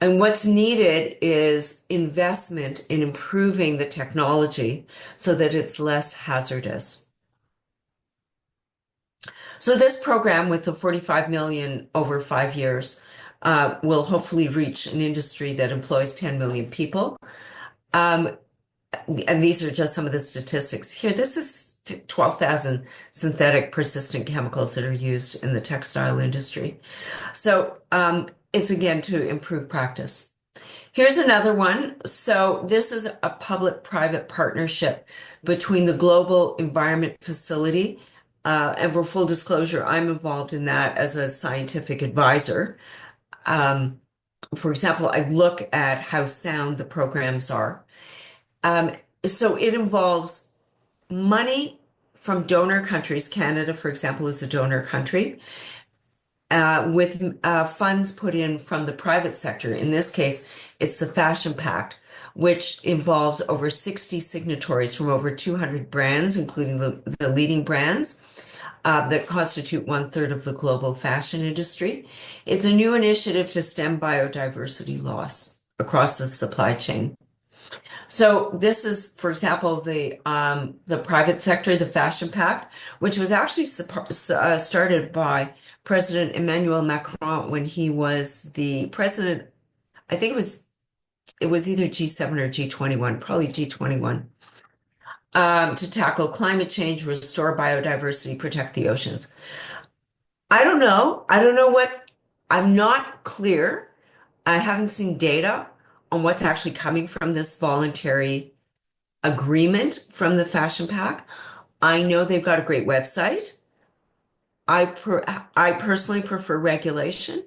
And what's needed is investment in improving the technology so that it's less hazardous. So this program with the 45 million over 5 years will hopefully reach an industry that employs 10 million people. And these are just some of the statistics here. This is 12,000 synthetic persistent chemicals that are used in the textile industry. So it's again to improve practice. Here's another one. So this is a public-private partnership between the Global Environment Facility, and for full disclosure, I'm involved in that as a scientific advisor. For example, I look at how sound the programs are. So it involves money from donor countries. Canada, for example, is a donor country, with funds put in from the private sector. In this case, it's the Fashion Pact, which involves over 60 signatories from over 200 brands, including the leading brands that constitute 1/3 of the global fashion industry. It's a new initiative to stem biodiversity loss across the supply chain. So this is, for example, the private sector, the Fashion Pact, which was actually started by President Emmanuel Macron when he was the president. I think it was either G7 or G21, probably G21, to tackle climate change, restore biodiversity, protect the oceans. I don't know. I'm not clear. I haven't seen data on what's actually coming from this voluntary agreement from the Fashion Pact. I know they've got a great website. I personally prefer regulation,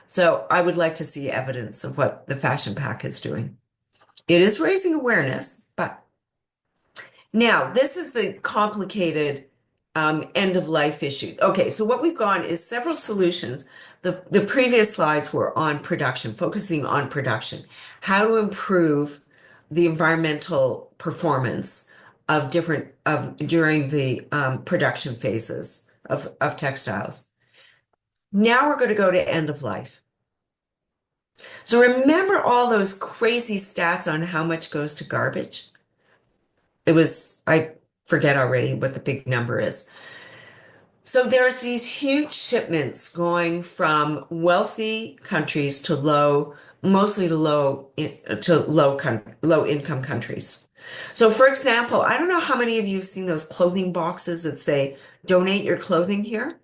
so I would like to see evidence of what the Fashion Pact is doing. It is raising awareness, but now this is the complicated end of life issue. Okay, so what we've gone is several solutions. The previous slides were on production, focusing on production, how to improve the environmental performance of during the production phases of textiles. Now we're going to go to end of life. So remember all those crazy stats on how much goes to garbage? I forget already what the big number is. So there's these huge shipments going from wealthy countries to mostly to low income countries. So for example, I don't know how many of you have seen those clothing boxes that say, donate your clothing here.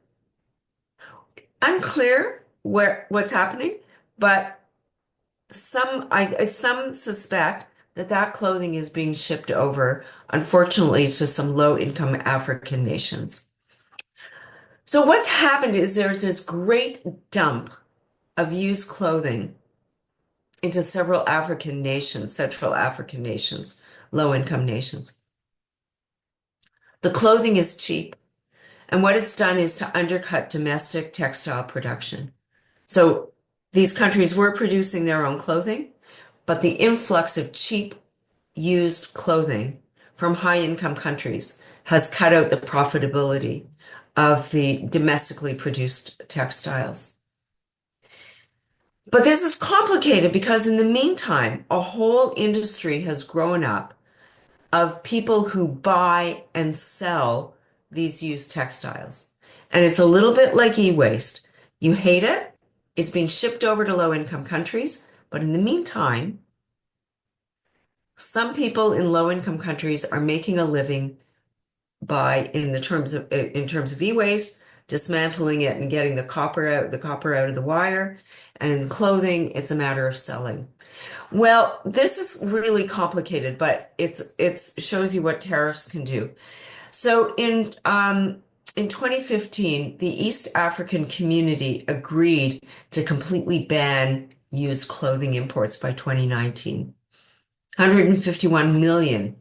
Unclear what's happening, but some suspect that clothing is being shipped over, unfortunately, to some low-income African nations. So what's happened is there's this great dump of used clothing into several African nations, Central African nations, low-income nations. The clothing is cheap, and what it's done is to undercut domestic textile production. So these countries were producing their own clothing, but the influx of cheap used clothing from high-income countries has cut out the profitability of the domestically produced textiles. But this is complicated because in the meantime, a whole industry has grown up of people who buy and sell these used textiles. And it's a little bit like e-waste. You hate it, it's being shipped over to low-income countries, but in the meantime, some people in low-income countries are making a living by, in terms of e-waste, dismantling it and getting the copper out of the wire. And in clothing, it's a matter of selling. Well, this is really complicated, but it shows you what tariffs can do. So in 2015, the East African community agreed to completely ban used clothing imports by 2019. 151 million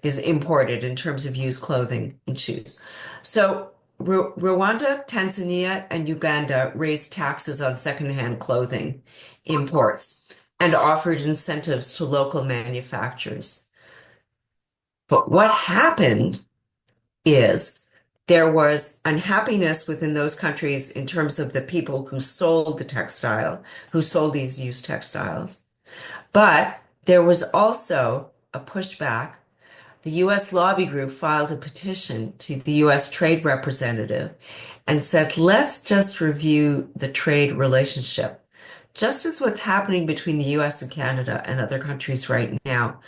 is imported in terms of used clothing and shoes. So Rwanda, Tanzania, and Uganda raised taxes on secondhand clothing imports and offered incentives to local manufacturers. But what happened is there was unhappiness within those countries in terms of the people who sold who sold these used textiles. But there was also a pushback. The U.S. lobby group filed a petition to the U.S. trade representative and said, let's just review the trade relationship, just as what's happening between the U.S. and Canada and other countries right now.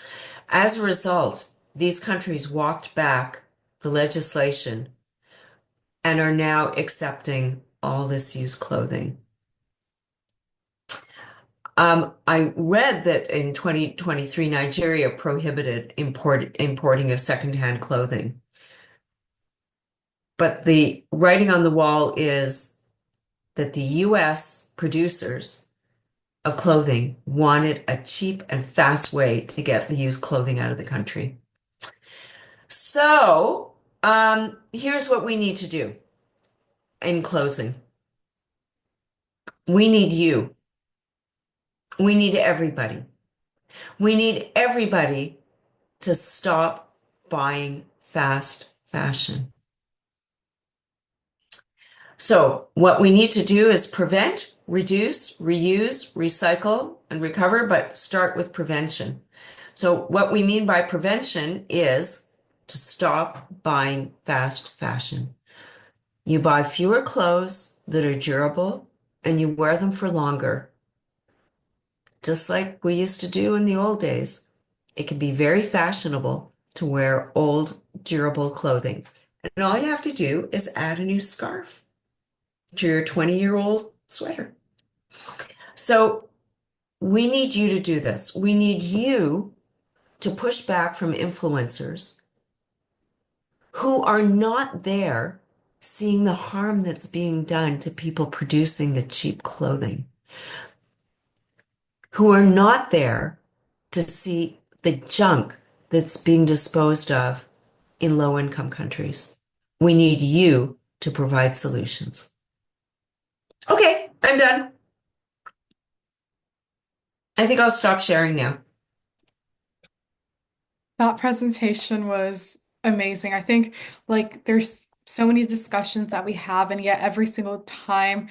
As a result, these countries walked back the legislation and are now accepting all this used clothing. I read that in 2023, Nigeria prohibited importing of secondhand clothing. But the writing on the wall is that the US producers of clothing wanted a cheap and fast way to get the used clothing out of the country. So here's what we need to do in closing. We need you. We need everybody. We need everybody to stop buying fast fashion. So what we need to do is prevent, reduce, reuse, recycle, and recover, but start with prevention. So what we mean by prevention is to stop buying fast fashion. You buy fewer clothes that are durable and you wear them for longer. Just like we used to do in the old days. It can be very fashionable to wear old, durable clothing. And all you have to do is add a new scarf to your 20-year-old sweater. So we need you to do this. We need you to push back from influencers who are not there seeing the harm that's being done to people producing the cheap clothing, who are not there to see the junk that's being disposed of in low-income countries. We need you to provide solutions. Okay, I'm done. I think I'll stop sharing now. That presentation was amazing. I think like there's so many discussions that we have, and yet every single time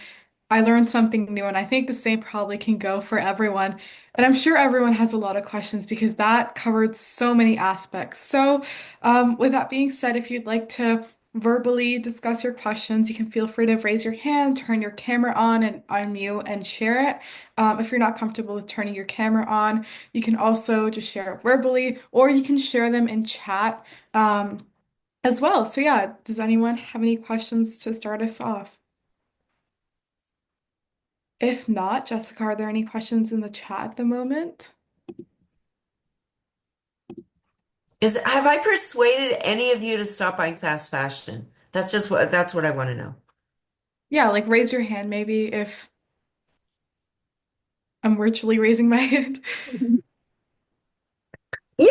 I learned something new, and I think the same probably can go for everyone. And I'm sure everyone has a lot of questions because that covered so many aspects. So, with that being said, if you'd like to verbally discuss your questions, you can feel free to raise your hand, turn your camera on, and unmute and share it. If you're not comfortable with turning your camera on, you can also just share it verbally, or you can share them in chat, as well. So, yeah, does anyone have any questions to start us off? If not, Jessica, are there any questions in the chat at the moment? Have I persuaded any of you to stop buying fast fashion? That's what I want to know. Yeah, like raise your hand maybe if I'm virtually raising my hand. Yay!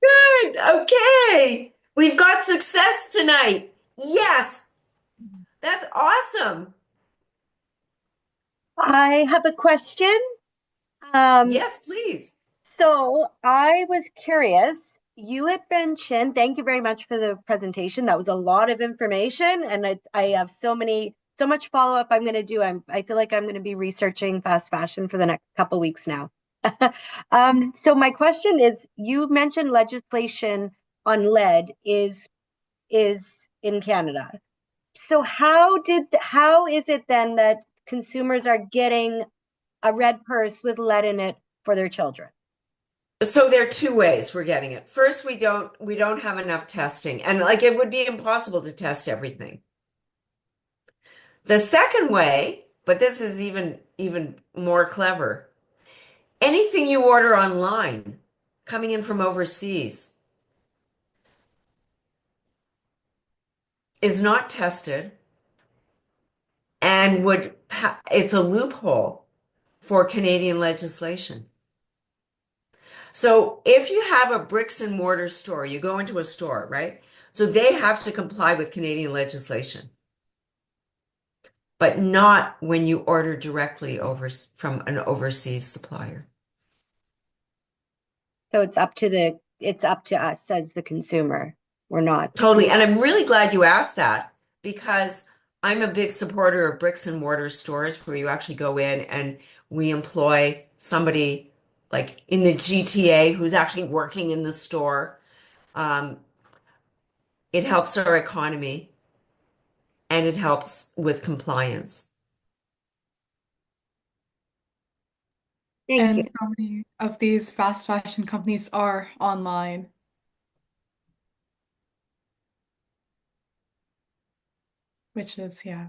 Good. Okay. We've got success tonight. Yes. That's awesome. I have a question. Um, Yes, please. so I was curious. You had mentioned, thank you very much for the presentation. That was a lot of information, and I have so much follow-up I'm going to do. I feel like I'm going to be researching fast fashion for the next couple weeks now. So my question is, you mentioned legislation on lead is in Canada. So how is it then that consumers are getting a red purse with lead in it for their children? So there are two ways we're getting it. First, we don't have enough testing, and like it would be impossible to test everything. The second way, but this is even more clever, anything you order online coming in from overseas is not tested and it's a loophole for Canadian legislation. So if you have a bricks and mortar store, you go into a store, right? So they have to comply with Canadian legislation, but not when you order directly from an overseas supplier. So it's up to us as the consumer. We're not. Totally. And I'm really glad you asked that because I'm a big supporter of bricks and mortar stores where you actually go in and we employ somebody like in the GTA who's actually working in the store. Um, it helps our economy and it helps with compliance. Thank you. And so many of these fast fashion companies are online. Which is, yeah.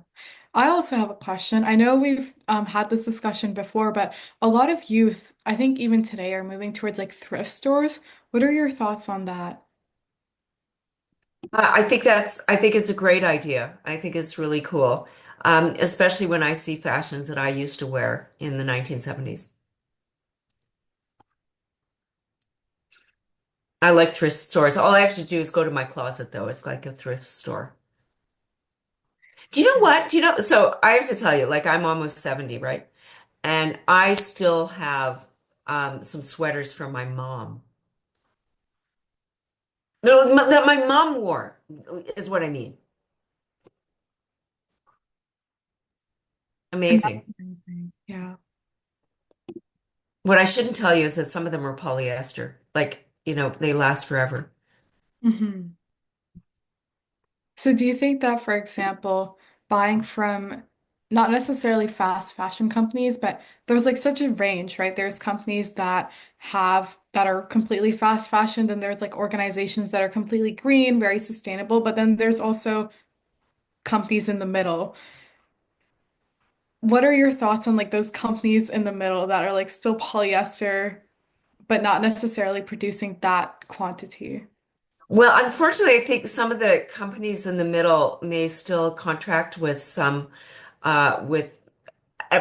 I also have a question. I know we've had this discussion before, but a lot of youth, I think even today, are moving towards like thrift stores. What are your thoughts on that? I think it's a great idea. I think it's really cool. Especially when I see fashions that I used to wear in the 1970s. I like thrift stores. All I have to do is go to my closet, though. It's like a thrift store. Do you know what? Do you know? So I have to tell you, like I'm almost 70, right? And I still have some sweaters from my mom. No, that my mom wore is what I mean. And that's Amazing. amazing. Yeah. What I shouldn't tell you is that some of them are polyester. Like, they last forever. hmm So do you think that, for example, buying from not necessarily fast fashion companies, but there's like such a range, right? There's companies that are completely fast fashion, then there's like organizations that are completely green, very sustainable, but then there's also companies in the middle. What are your thoughts on like those companies in the middle that are like still polyester, but not necessarily producing that quantity? Well, unfortunately, I think some of the companies in the middle may still contract with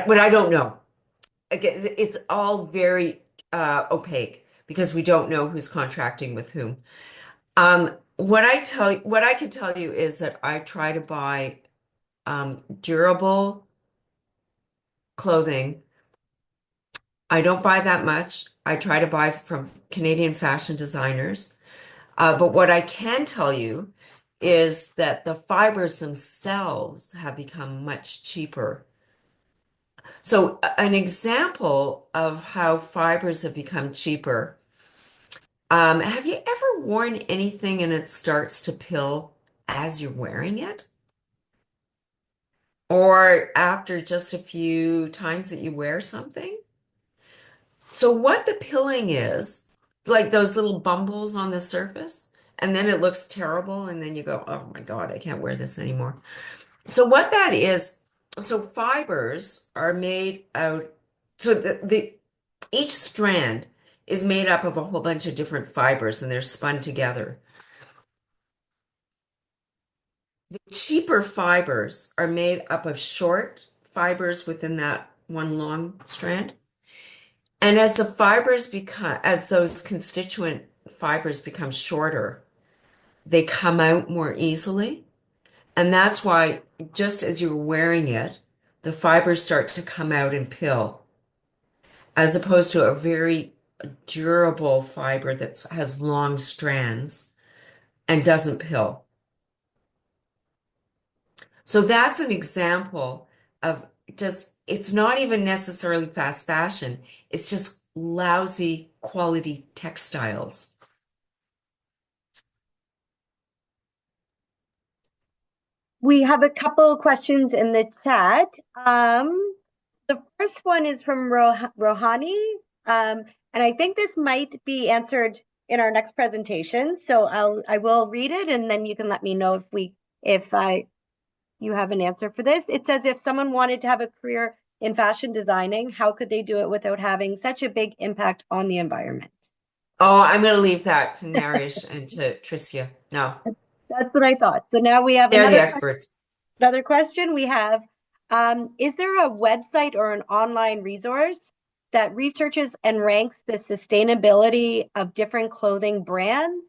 but I don't know. Again, it's all very opaque because we don't know who's contracting with whom. What I can tell you is that I try to buy durable clothing. I don't buy that much. I try to buy from Canadian fashion designers. But what I can tell you is that the fibers themselves have become much cheaper. So, an example of how fibers have become cheaper. Have you ever worn anything and it starts to pill as you're wearing it? Or after just a few times that you wear something? So what the pilling is, like those little bumbles on the surface, and then it looks terrible, and then you go, oh my God, I can't wear this anymore. So what that is, so fibers are made out, so the each strand is made up of a whole bunch of different fibers and they're spun together. The cheaper fibers are made up of short fibers within that one long strand. And as as those constituent fibers become shorter, they come out more easily. And that's why, just as you're wearing it, the fibers start to come out and pill, as opposed to a very durable fiber that has long strands and doesn't pill. So that's an example of just, it's not even necessarily fast fashion, it's just lousy quality textiles. We have a couple of questions in the chat. The first one is from Rohani, and I think this might be answered in our next presentation. So I will read it, and then you can let me know if you have an answer for this. It says, if someone wanted to have a career in fashion designing, how could they do it without having such a big impact on the environment? Oh, I'm going to leave that to Narish and to Tricia. No, That's what I thought. So now we have they're the experts. another question. We have, is there a website or an online resource that researches and ranks the sustainability of different clothing brands?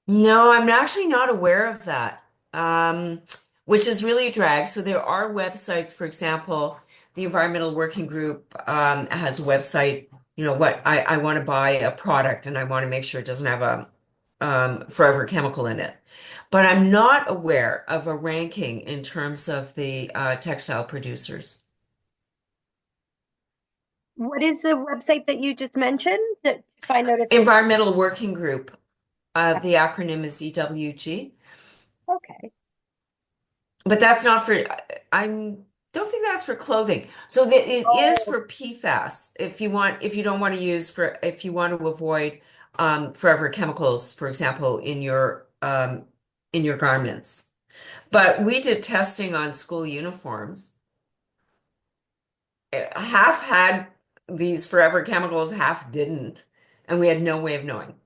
No, I'm actually not aware of that, which is really a drag. So there are websites, for example, the Environmental Working Group has a website, what I want to buy a product and I want to make sure it doesn't have a forever chemical in it. But I'm not aware of a ranking in terms of the textile producers. What is the website that you just mentioned to find out if it's Environmental Working Group, the acronym is EWG. okay? But that's not for, I don't think that's for clothing. So that it is Oh, for PFAS if you don't want to if you want to avoid forever chemicals, for example, in your garments. But we did testing on school uniforms. Half had these forever chemicals, half didn't, and we had no way of knowing.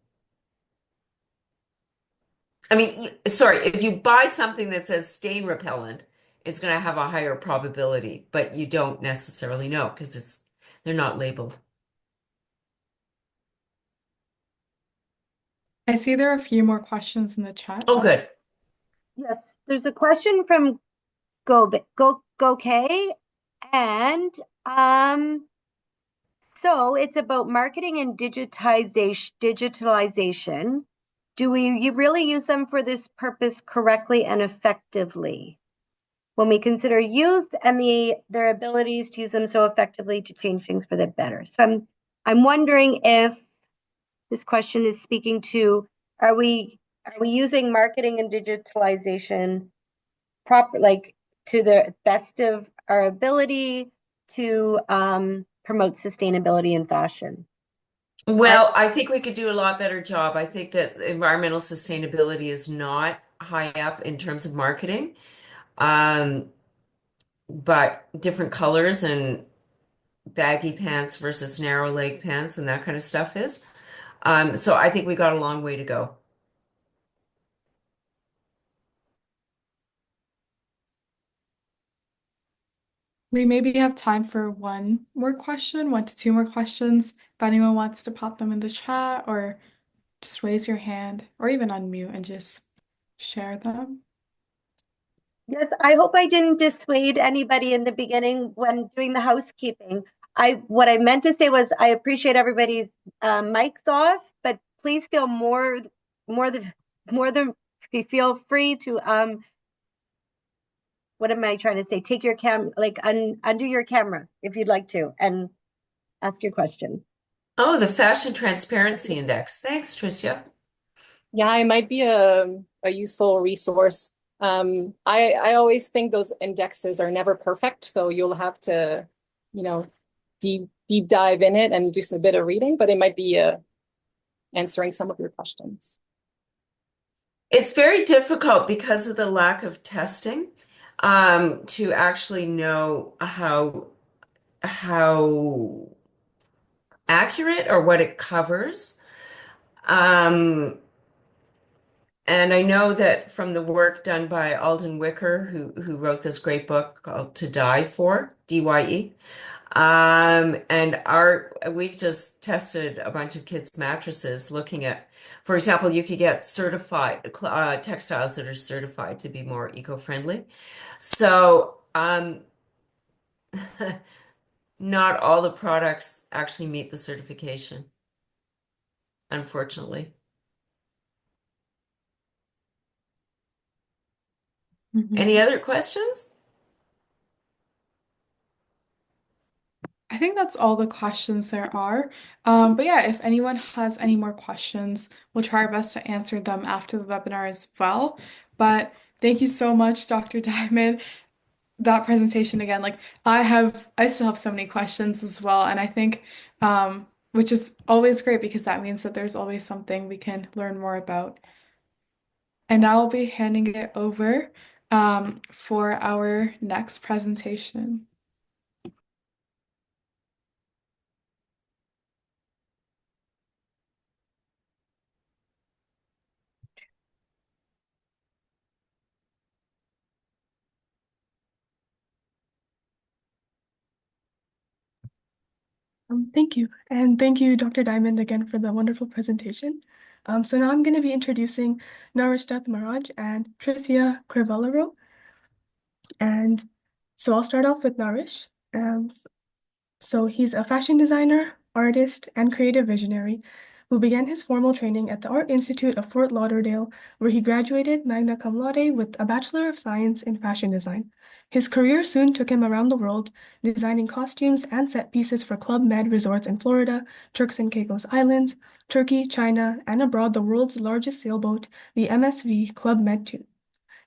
I mean, sorry, if you buy something that says stain repellent, it's going to have a higher probability, but you don't necessarily know because they're not labeled. I see there are a few more questions in the chat. Oh, good. yes. There's a question from Go and so it's about marketing and digitalization. Do you really use them for this purpose correctly and effectively? When we consider youth and their abilities to use them so effectively to change things for the better. So I'm wondering if this question is speaking to, are we using marketing and digitalization to the best of our ability to promote sustainability in fashion? Well, I think we could do a lot better job. I think that environmental sustainability is not high up in terms of marketing, um, but different colors and baggy pants versus narrow leg pants and that kind of stuff is. So I think we got a long way to go. We maybe have time for one more question, 1 to 2 more questions. If anyone wants to pop them in the chat or just raise your hand or even unmute and just share them. Yes, I hope I didn't dissuade anybody in the beginning when doing the housekeeping. What I meant to say was I appreciate everybody's mics off, but please feel more than feel free to what am I trying to say? Take your undo your camera if you'd like to and ask your question. Oh, the Fashion Transparency Index. Thanks, Tricia. Yeah, it might be a useful resource. I always think those indexes are never perfect, so you'll have to, deep dive in it and do some bit of reading, but it might be answering some of your questions. It's very difficult because of the lack of testing, to actually know how accurate or what it covers. Um, And I know that from the work done by Alden Wicker, who wrote this great book called To Die For, DYE. And we've just tested a bunch of kids' mattresses looking at, for example, you could get certified textiles that are certified to be more eco-friendly. So, not all the products actually meet the certification, unfortunately. Any other questions? I think that's all the questions there are. But yeah, if anyone has any more questions, we'll try our best to answer them after the webinar as well. But thank you so much, Dr. Diamond. That presentation again, like I still have so many questions as well, and I think which is always great because that means that there's always something we can learn more about. And now I'll be handing it over for our next presentation. Thank you. And thank you, Dr. Diamond, again for the wonderful presentation. So now I'm going to be introducing Narishdath Maraj and Tricia Crivellaro. And so I'll start off with Narish. So he's a fashion designer, artist, and creative visionary who began his formal training at the Art Institute of Fort Lauderdale, where he graduated magna cum laude with a Bachelor of Science in Fashion Design. His career soon took him around the world, designing costumes and set pieces for Club Med resorts in Florida, Turks and Caicos Islands, Turkey, China, and abroad the world's largest sailboat, the MSV Club Med 2.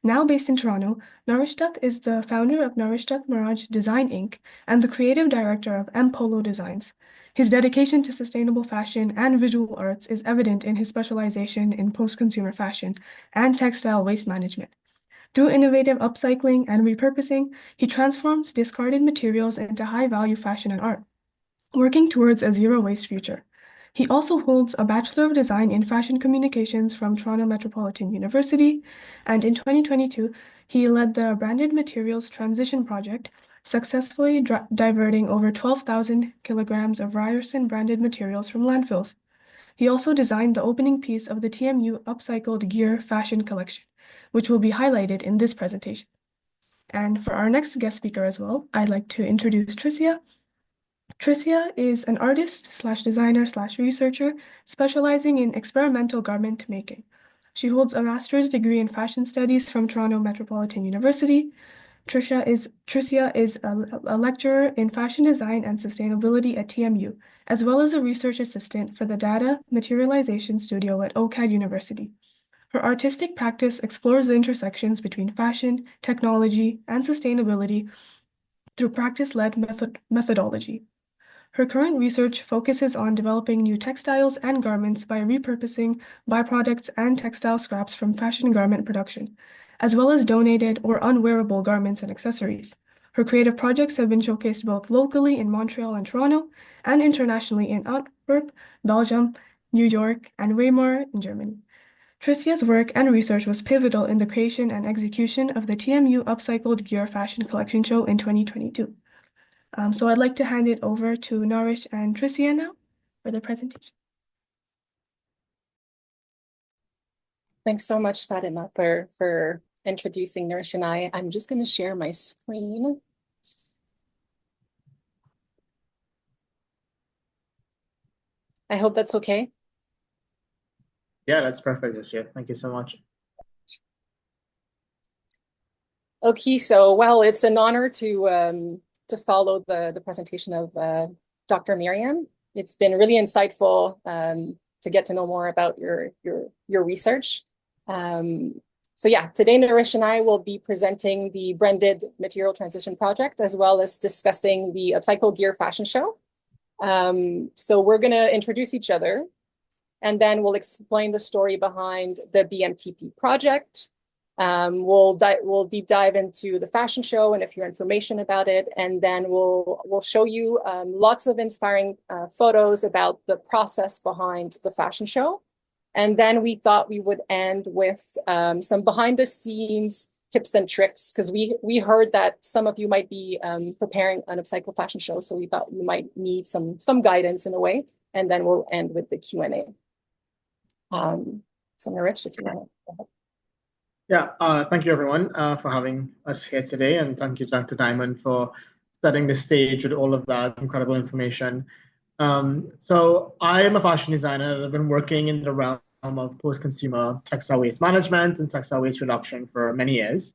Now based in Toronto, Narishdath is the founder of Narishdath Maraj Design Inc. and the creative director of Polo Designs. His dedication to sustainable fashion and visual arts is evident in his specialization in post-consumer fashion and textile waste management. Through innovative upcycling and repurposing, he transforms discarded materials into high-value fashion and art, working towards a zero-waste future. He also holds a Bachelor of Design in Fashion Communications from Toronto Metropolitan University, and in 2022, he led the Branded Materials Transition Project, successfully diverting over 12,000 kilograms of Ryerson branded materials from landfills. He also designed the opening piece of the TMU Upcycled Gear Fashion Collection, which will be highlighted in this presentation. And for our next guest speaker as well, I'd like to introduce Tricia. Tricia is an artist/designer/researcher specializing in experimental garment making. She holds a master's degree in fashion studies from Toronto Metropolitan University. Tricia is a lecturer in fashion design and sustainability at TMU, as well as a research assistant for the Data Materialization Studio at OCAD University. Her artistic practice explores the intersections between fashion, technology, and sustainability through practice-led methodology. Her current research focuses on developing new textiles and garments by repurposing byproducts and textile scraps from fashion garment production, as well as donated or unwearable garments and accessories. Her creative projects have been showcased both locally in Montreal and Toronto, and internationally in Antwerp, Belgium, New York, and Weimar in Germany. Tricia's work and research was pivotal in the creation and execution of the TMU Upcycled Gear Fashion Collection Show in 2022. So I'd like to hand it over to Narish and Tricia now for the presentation. Thanks so much, Fatima, for introducing Narish and I. I'm just going to share my screen. I hope that's okay. Yeah, that's perfect, Tricia. Thank you so much. Okay, so well, it's an honor to follow the presentation of Dr. Miriam. It's been really insightful to get to know more about your research. So yeah, today Narish and I will be presenting the Branded Material Transition Project, as well as discussing the Upcycled Gear Fashion Show. So we're going to introduce each other, and then we'll explain the story behind the BMTP project. We'll deep dive into the fashion show and a few information about it, and then we'll show you lots of inspiring photos about the process behind the fashion show. And then we thought we would end with some behind the scenes tips and tricks, because we heard that some of you might be preparing an upcycle fashion show. So we thought you might need some guidance in a way. And then we'll end with the Q&A. So Narich, if you want to go ahead. Yeah, thank you everyone for having us here today, and thank you, Dr. Diamond, for setting the stage with all of that incredible information. So I am a fashion designer. I've been working in the realm of post-consumer textile waste management and textile waste reduction for many years.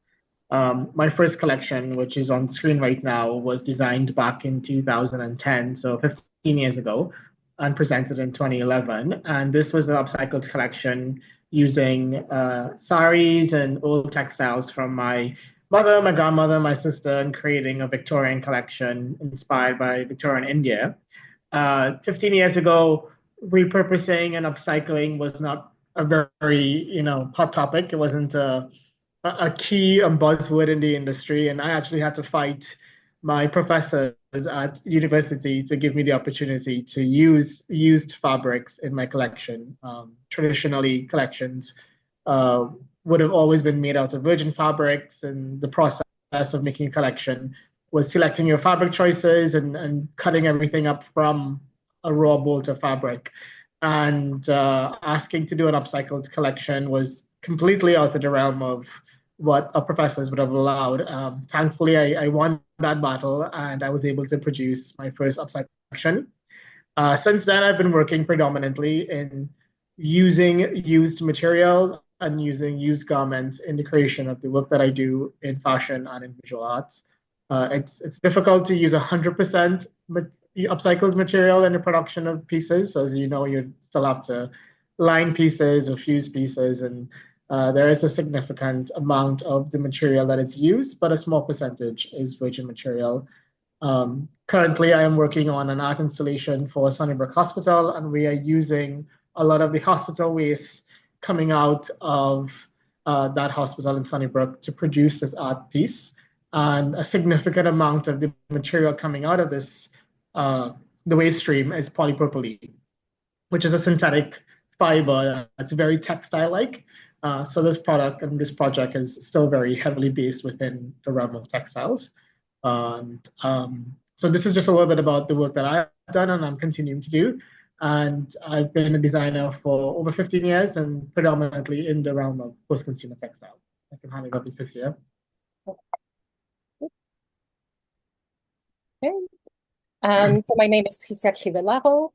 My first collection, which is on screen right now, was designed back in 2010, so 15 years ago, and presented in 2011. And this was an upcycled collection using saris and old textiles from my mother, my grandmother, my sister, and creating a Victorian collection inspired by Victorian India. 15 years ago, repurposing and upcycling was not a very, hot topic. It wasn't a key buzzword in the industry, and I actually had to fight my professors at university to give me the opportunity to use used fabrics in my collection. Traditionally, collections would have always been made out of virgin fabrics, and the process of making a collection was selecting your fabric choices and cutting everything up from a raw bolt of fabric. And asking to do an upcycled collection was completely out of the realm of what our professors would have allowed. Thankfully, I won that battle, and I was able to produce my first upcycled collection. Since then, I've been working predominantly in using used material and using used garments in the creation of the work that I do in fashion and in visual arts. It's difficult to use 100% upcycled material in the production of pieces. So as you know, you still have to line pieces or fuse pieces, and there is a significant amount of the material that is used, but a small percentage is virgin material. Currently, I am working on an art installation for Sunnybrook Hospital, and we are using a lot of the hospital waste coming out of that hospital in Sunnybrook to produce this art piece. And a significant amount of the material coming out of this, the waste stream, is polypropylene, which is a synthetic fiber that's very textile-like. So this product and this project is still very heavily based within the realm of textiles. And so this is just a little bit about the work that I've done and I'm continuing to do. And I've been a designer for over 15 years and predominantly in the realm of post-consumer textiles. I can hand it up to Tricia. Okay. So my name is Tricia Crivellaro.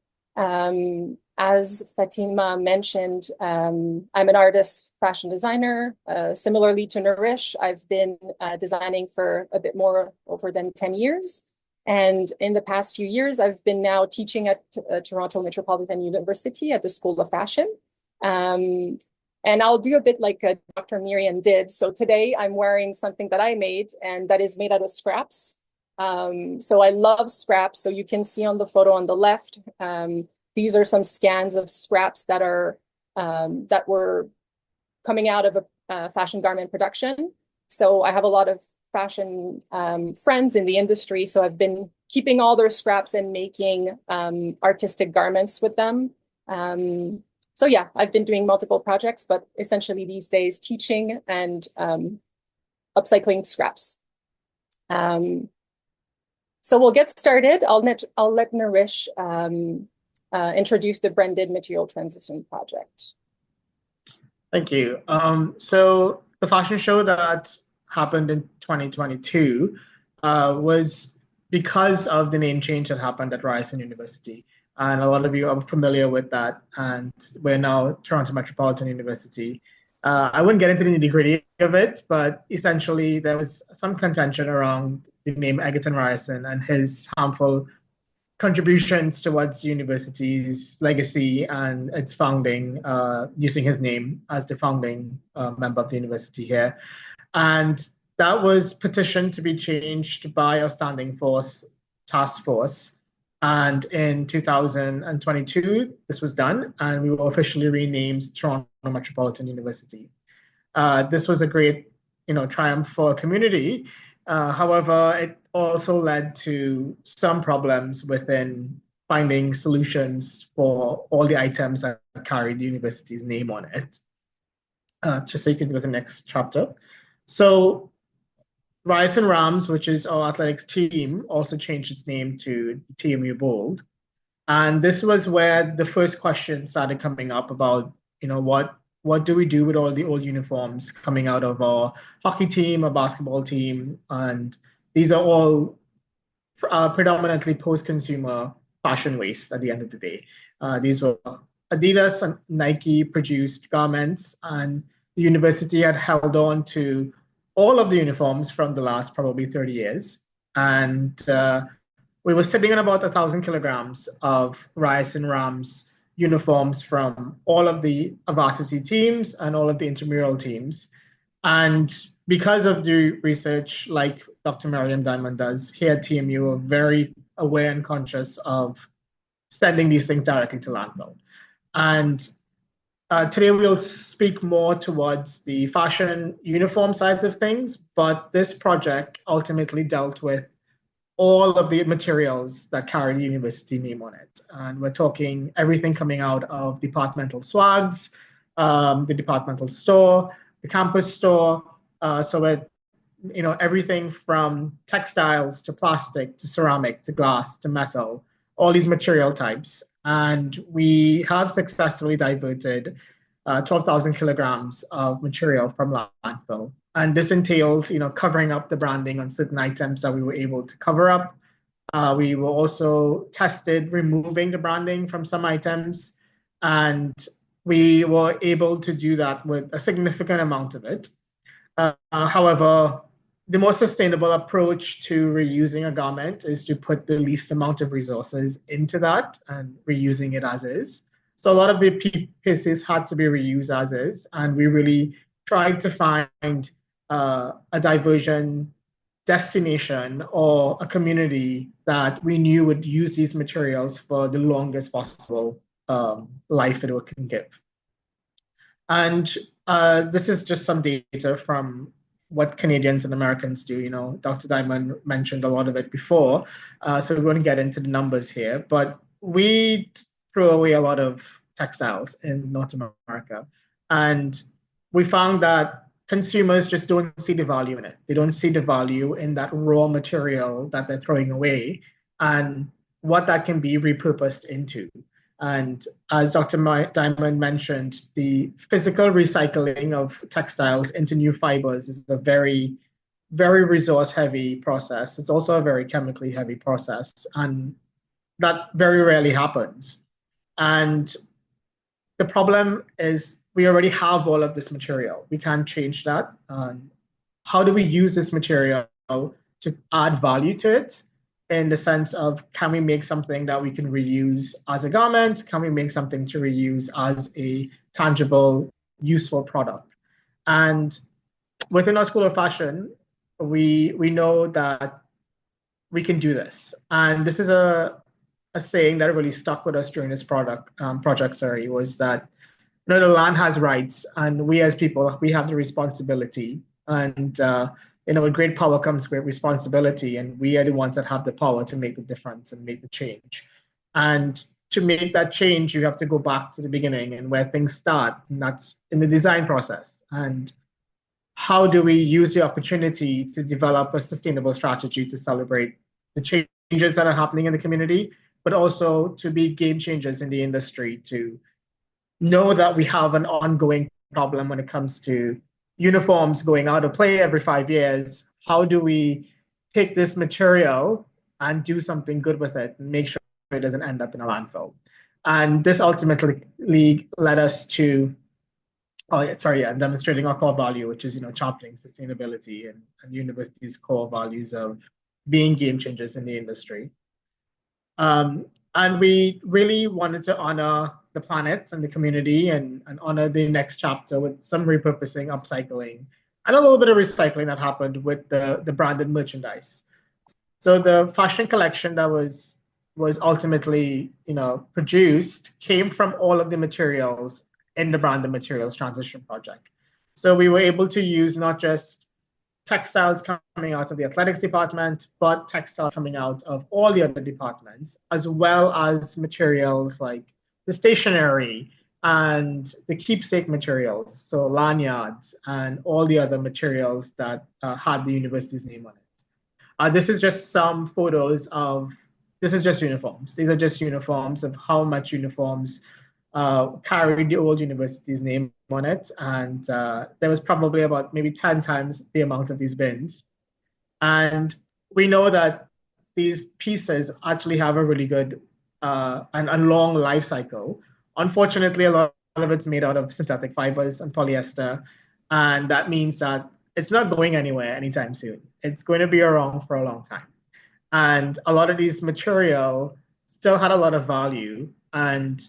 As Fatima mentioned, I'm an artist, fashion designer. Similarly to Narish, I've been designing for a bit more over than 10 years. And in the past few years, I've been now teaching at Toronto Metropolitan University at the School of Fashion. And I'll do a bit like Dr. Miriam did. So today I'm wearing something that I made, and that is made out of scraps. So I love scraps. So you can see on the photo on the left, these are some scans of scraps that are that were coming out of a fashion garment production. So I have a lot of fashion friends in the industry. So I've been keeping all their scraps and making artistic garments with them. So yeah, I've been doing multiple projects, but essentially these days teaching and upcycling scraps. So we'll get started. I'll let Narish introduce the branded material transition project. Thank you. So the fashion show that happened in 2022 was because of the name change that happened at Ryerson University. And a lot of you are familiar with that. And we're now Toronto Metropolitan University. I wouldn't get into the nitty-gritty of it, but essentially there was some contention around the name Egerton Ryerson and his harmful contributions towards the university's legacy and its founding, using his name as the founding member of the university here. And that was petitioned to be changed by our standing force task force. And in 2022, this was done, and we were officially renamed Toronto Metropolitan University. This was a great, triumph for our community. However, it also led to some problems within finding solutions for all the items that carry the university's name on it. Just so you can go to the next chapter. So Rice and Rams, which is our athletics team, also changed its name to the TMU Bold. And this was where the first question started coming up about, what do we do with all the old uniforms coming out of our hockey team, our basketball team, and these are all predominantly post-consumer fashion waste at the end of the day. These were Adidas and Nike produced garments, and the university had held on to all of the uniforms from the last probably 30 years. And we were sitting on about 1,000 kilograms of Rice and Rams uniforms from all of the varsity teams and all of the intramural teams. And because of the research, like Dr. Miriam Diamond does here at TMU, we're very aware and conscious of sending these things directly to landfill. And today we'll speak more towards the fashion uniform sides of things, but this project ultimately dealt with all of the materials that carry the university name on it. And we're talking everything coming out of departmental swags, the departmental store, the campus store. So everything from textiles to plastic to ceramic to glass to metal, all these material types. And we have successfully diverted 12,000 kilograms of material from landfill. And this entails, covering up the branding on certain items that we were able to cover up. We were also tested removing the branding from some items, and we were able to do that with a significant amount of it. However, the most sustainable approach to reusing a garment is to put the least amount of resources into that and reusing it as is. So a lot of the pieces had to be reused as is, and we really tried to find a diversion destination or a community that we knew would use these materials for the longest possible life it can give. And this is just some data from what Canadians and Americans do. Dr. Diamond mentioned a lot of it before, so we won't get into the numbers here, but we throw away a lot of textiles in North America. And we found that consumers just don't see the value in it. They don't see the value in that raw material that they're throwing away and what that can be repurposed into. And as Dr. Diamond mentioned, the physical recycling of textiles into new fibers is a very, very resource-heavy process. It's also a very chemically heavy process, and that very rarely happens. And the problem is we already have all of this material. We can't change that. How do we use this material to add value to it? In the sense of, can we make something that we can reuse as a garment? Can we make something to reuse as a tangible, useful product? And within our School of Fashion, we know that we can do this. And this is a saying that really stuck with us during this project, was that the land has rights, and we as people, we have the responsibility. And with great power comes great responsibility, and we are the ones that have the power to make the difference and make the change. And to make that change, you have to go back to the beginning and where things start, and that's in the design process. And how do we use the opportunity to develop a sustainable strategy to celebrate the changes that are happening in the community, but also to be game changers in the industry, to know that we have an ongoing problem when it comes to uniforms going out of play every 5 years. How do we take this material and do something good with it and make sure it doesn't end up in a landfill? And this ultimately led us to demonstrating our core value, which is championing sustainability and the university's core values of being game changers in the industry. And we really wanted to honor the planet and the community and honor the next chapter with some repurposing, upcycling, and a little bit of recycling that happened with the branded merchandise. So the fashion collection that was ultimately produced came from all of the materials in the branded materials transition project. So we were able to use not just textiles coming out of the athletics department, but textiles coming out of all the other departments, as well as materials like the stationery and the keepsake materials, so lanyards and all the other materials that had the university's name on it. This is just some photos of, this is just uniforms. These are just uniforms of how much uniforms carried the old university's name on it. And there was probably about maybe 10 times the amount of these bins. And we know that these pieces actually have a really good and long life cycle. Unfortunately, a lot of it's made out of synthetic fibers and polyester. And that means that it's not going anywhere anytime soon. It's going to be around for a long time. And a lot of these material still had a lot of value, and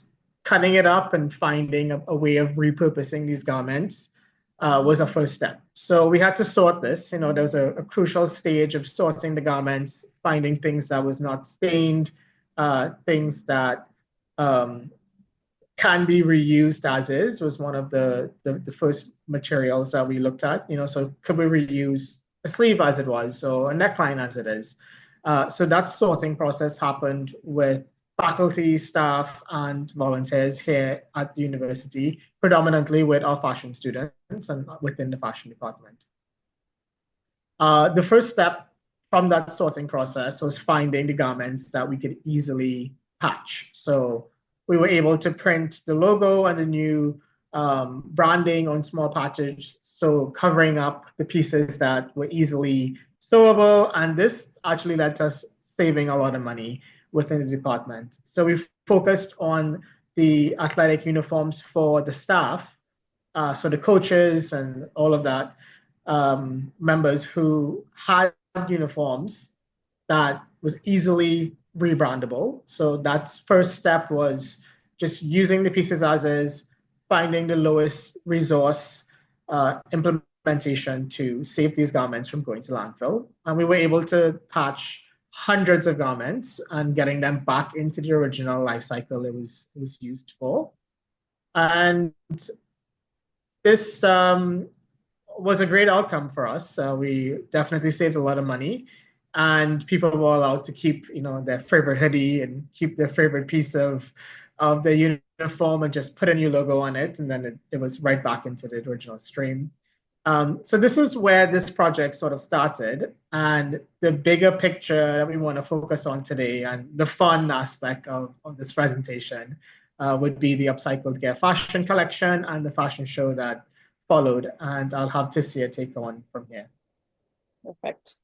cutting it up and finding a way of repurposing these garments was a first step. So we had to sort this. There was a crucial stage of sorting the garments, finding things that was not stained, things that can be reused as is, was one of the first materials that we looked at. So could we reuse a sleeve as it was, or a neckline as it is? So that sorting process happened with faculty, staff, and volunteers here at the university, predominantly with our fashion students and within the fashion department. The first step from that sorting process was finding the garments that we could easily patch. So we were able to print the logo and the new branding on small patches, so covering up the pieces that were easily sewable, and this actually led to us saving a lot of money within the department. So we focused on the athletic uniforms for the staff, so the coaches and all of that, members who had uniforms that was easily rebrandable. So that's first step, was just using the pieces as is, finding the lowest resource implementation to save these garments from going to landfill. And we were able to patch hundreds of garments and getting them back into the original life cycle it was used for. And this was a great outcome for us. We definitely saved a lot of money, and people were allowed to keep, their favorite hoodie and keep their favorite piece of the uniform and just put a new logo on it, and then it was right back into the original stream. So this is where this project sort of started, and the bigger picture that we want to focus on today, and the fun aspect of this presentation, would be the Upcycled Gear fashion collection and the fashion show that followed. And I'll have Tricia take on from here. Perfect.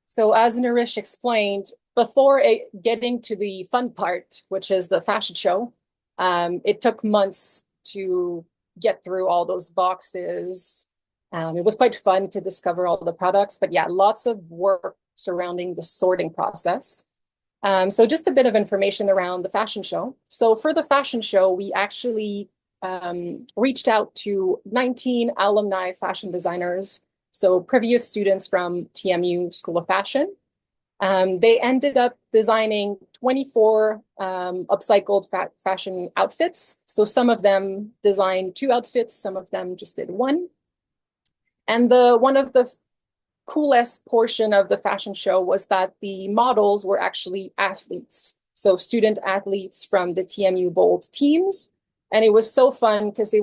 So as Narish explained, before getting to the fun part, which is the fashion show, it took months to get through all those boxes. It was quite fun to discover all the products, but yeah, lots of work surrounding the sorting process. So just a bit of information around the fashion show. So for the fashion show, we actually reached out to 19 alumni fashion designers, so previous students from TMU School of Fashion. They ended up designing 24 upcycled fashion outfits. So some of them designed 2 outfits, some of them just did 1. And one of the coolest portion of the fashion show was that the models were actually athletes. So student athletes from the TMU Bold teams. And it was so fun because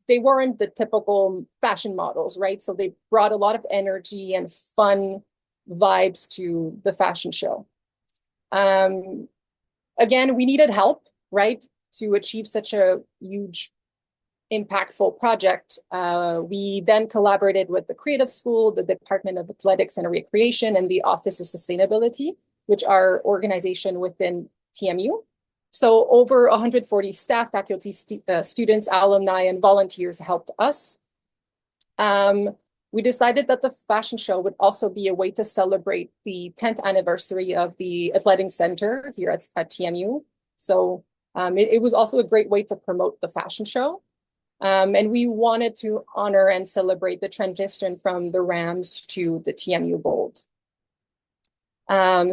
they weren't the typical fashion models, right? So they brought a lot of energy and fun vibes to the fashion show. Again, we needed help, right? To achieve such a huge, impactful project. We then collaborated with the Creative School, the Department of Athletics and Recreation, and the Office of Sustainability, which are organization within TMU. So over 140 staff, faculty, students, alumni, and volunteers helped us. We decided that the fashion show would also be a way to celebrate the 10th anniversary of the Athletic Center here at TMU. So it was also a great way to promote the fashion show. And we wanted to honor and celebrate the transition from the Rams to the TMU Bold.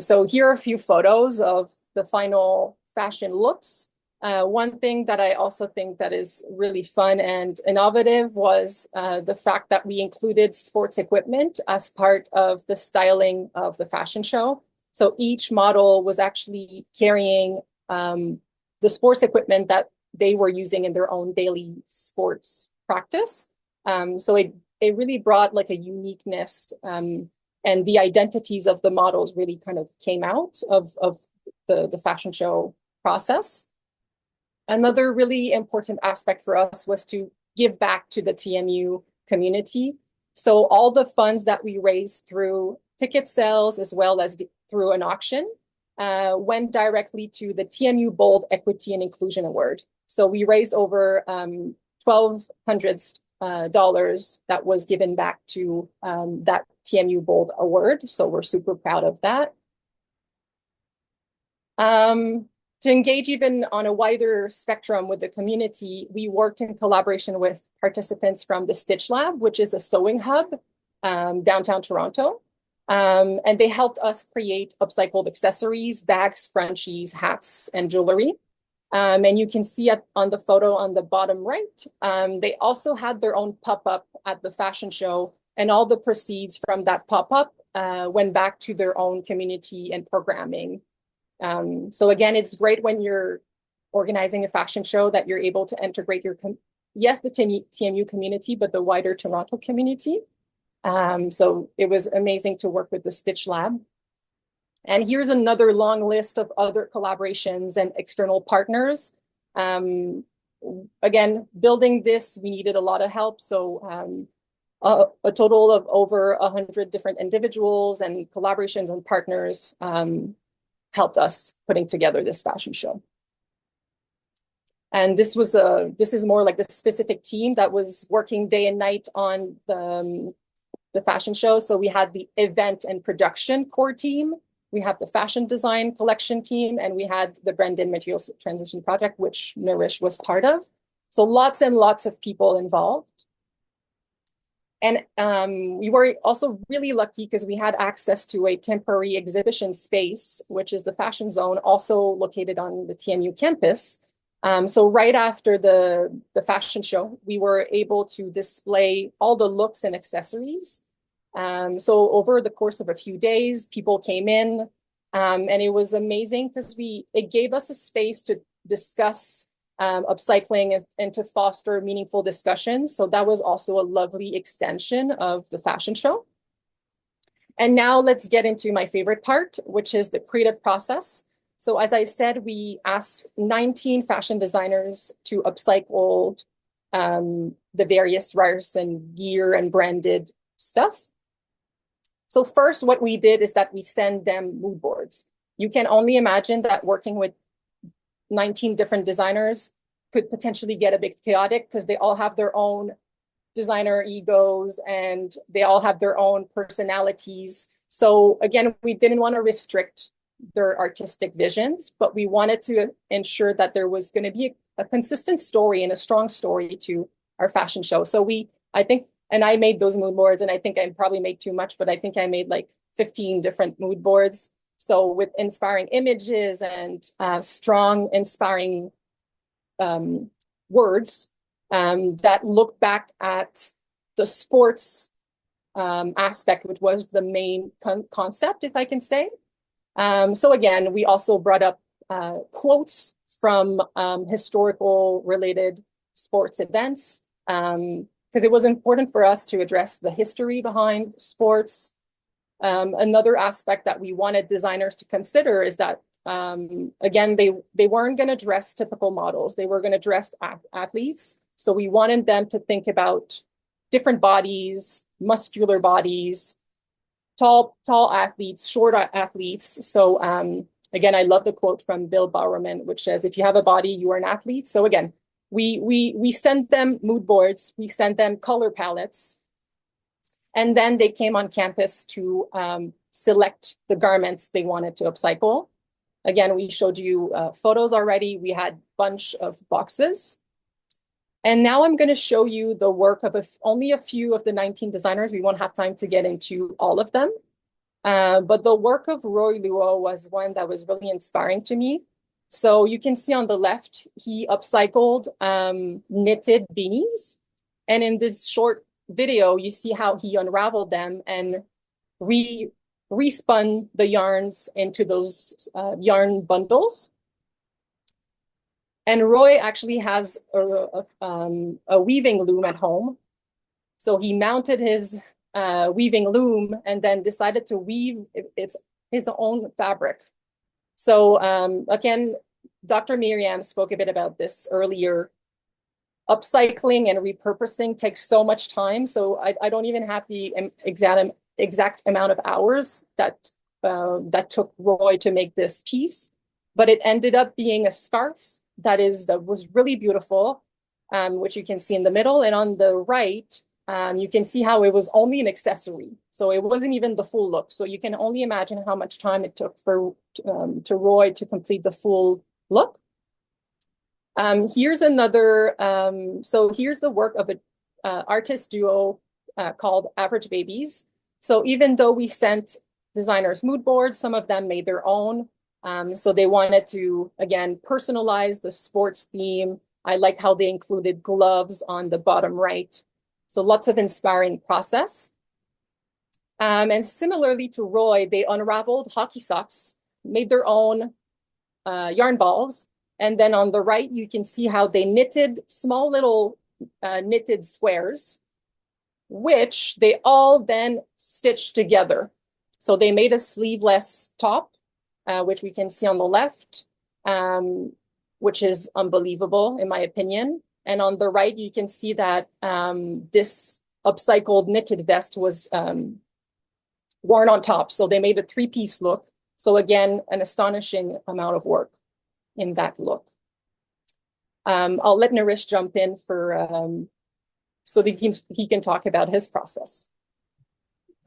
So here are a few photos of the final fashion looks. One thing that I also think that is really fun and innovative was the fact that we included sports equipment as part of the styling of the fashion show. So each model was actually carrying the sports equipment that they were using in their own daily sports practice. So it really brought like a uniqueness, and the identities of the models really kind of came out of the fashion show process. Another really important aspect for us was to give back to the TMU community. So all the funds that we raised through ticket sales as well as through an auction went directly to the TMU Bold Equity and Inclusion Award. So we raised over $1,200 that was given back to that TMU Bold Award. So we're super proud of that. To engage even on a wider spectrum with the community, we worked in collaboration with participants from the Stitch Lab, which is a sewing hub downtown Toronto. And they helped us create upcycled accessories, bags, scrunchies, hats, and jewelry. And you can see on the photo on the bottom right, they also had their own pop-up at the fashion show, and all the proceeds from that pop-up went back to their own community and programming. So again, it's great when you're organizing a fashion show that you're able to integrate the TMU community, but the wider Toronto community. So it was amazing to work with the Stitch Lab. And here's another long list of other collaborations and external partners. Again, building this, we needed a lot of help. So a total of over 100 different individuals and collaborations and partners helped us putting together this fashion show. And this is more like the specific team that was working day and night on the fashion show. So we had the event and production core team, we have the fashion design collection team, and we had the Brendan Materials Transition Project, which Narish was part of. So lots and lots of people involved. And we were also really lucky because we had access to a temporary exhibition space, which is the Fashion Zone, also located on the TMU campus. So right after the fashion show, we were able to display all the looks and accessories. So over the course of a few days, people came in, and it was amazing because it gave us a space to discuss upcycling and to foster meaningful discussions. So that was also a lovely extension of the fashion show. And now let's get into my favorite part, which is the creative process. So as I said, we asked 19 fashion designers to upcycle the various ryerson gear and branded stuff. So first, what we did is that we send them mood boards. You can only imagine that working with 19 different designers could potentially get a bit chaotic because they all have their own designer egos and they all have their own personalities. So again, we didn't want to restrict their artistic visions, but we wanted to ensure that there was going to be a consistent story and a strong story to our fashion show. So I made those mood boards, and I think I probably made too much, but I think I made like 15 different mood boards. So with inspiring images and strong, inspiring words that look back at the sports aspect, which was the main concept, if I can say. So again, we also brought up quotes from historical related sports events, because it was important for us to address the history behind sports. Another aspect that we wanted designers to consider is that, again, they weren't going to dress typical models. They were going to dress athletes. So we wanted them to think about different bodies, muscular bodies, tall athletes, short athletes. So again, I love the quote from Bill Bowerman, which says, if you have a body, you are an athlete. So again, we sent them mood boards, we sent them color palettes, and then they came on campus to select the garments they wanted to upcycle. Again, we showed you photos already. We had a bunch of boxes. And now I'm going to show you the work of only a few of the 19 designers. We won't have time to get into all of them. But the work of Roy Luo was one that was really inspiring to me. So you can see on the left, he upcycled knitted beanies. And in this short video, you see how he unraveled them and respun the yarns into those yarn bundles. And Roy actually has a weaving loom at home. So he mounted his weaving loom and then decided to weave his own fabric. So again, Dr. Miriam spoke a bit about this earlier. Upcycling and repurposing takes so much time. So I don't even have the exact amount of hours that took Roy to make this piece, but it ended up being a scarf that was really beautiful, which you can see in the middle. And on the right, you can see how it was only an accessory. So it wasn't even the full look. So you can only imagine how much time it took to Roy to complete the full look. Here's another, so here's the work of an artist duo called Average Babies. So even though we sent designers mood boards, some of them made their own. So they wanted to, again, personalize the sports theme. I like how they included gloves on the bottom right. So lots of inspiring process. And similarly to Roy, they unraveled hockey socks, made their own yarn balls. And then on the right, you can see how they knitted small little knitted squares, which they all then stitched together. So they made a sleeveless top, which we can see on the left, which is unbelievable in my opinion. And on the right, you can see that this upcycled knitted vest was worn on top. So they made a three-piece look. So again, an astonishing amount of work in that look. I'll let Narish jump in so that he can talk about his process.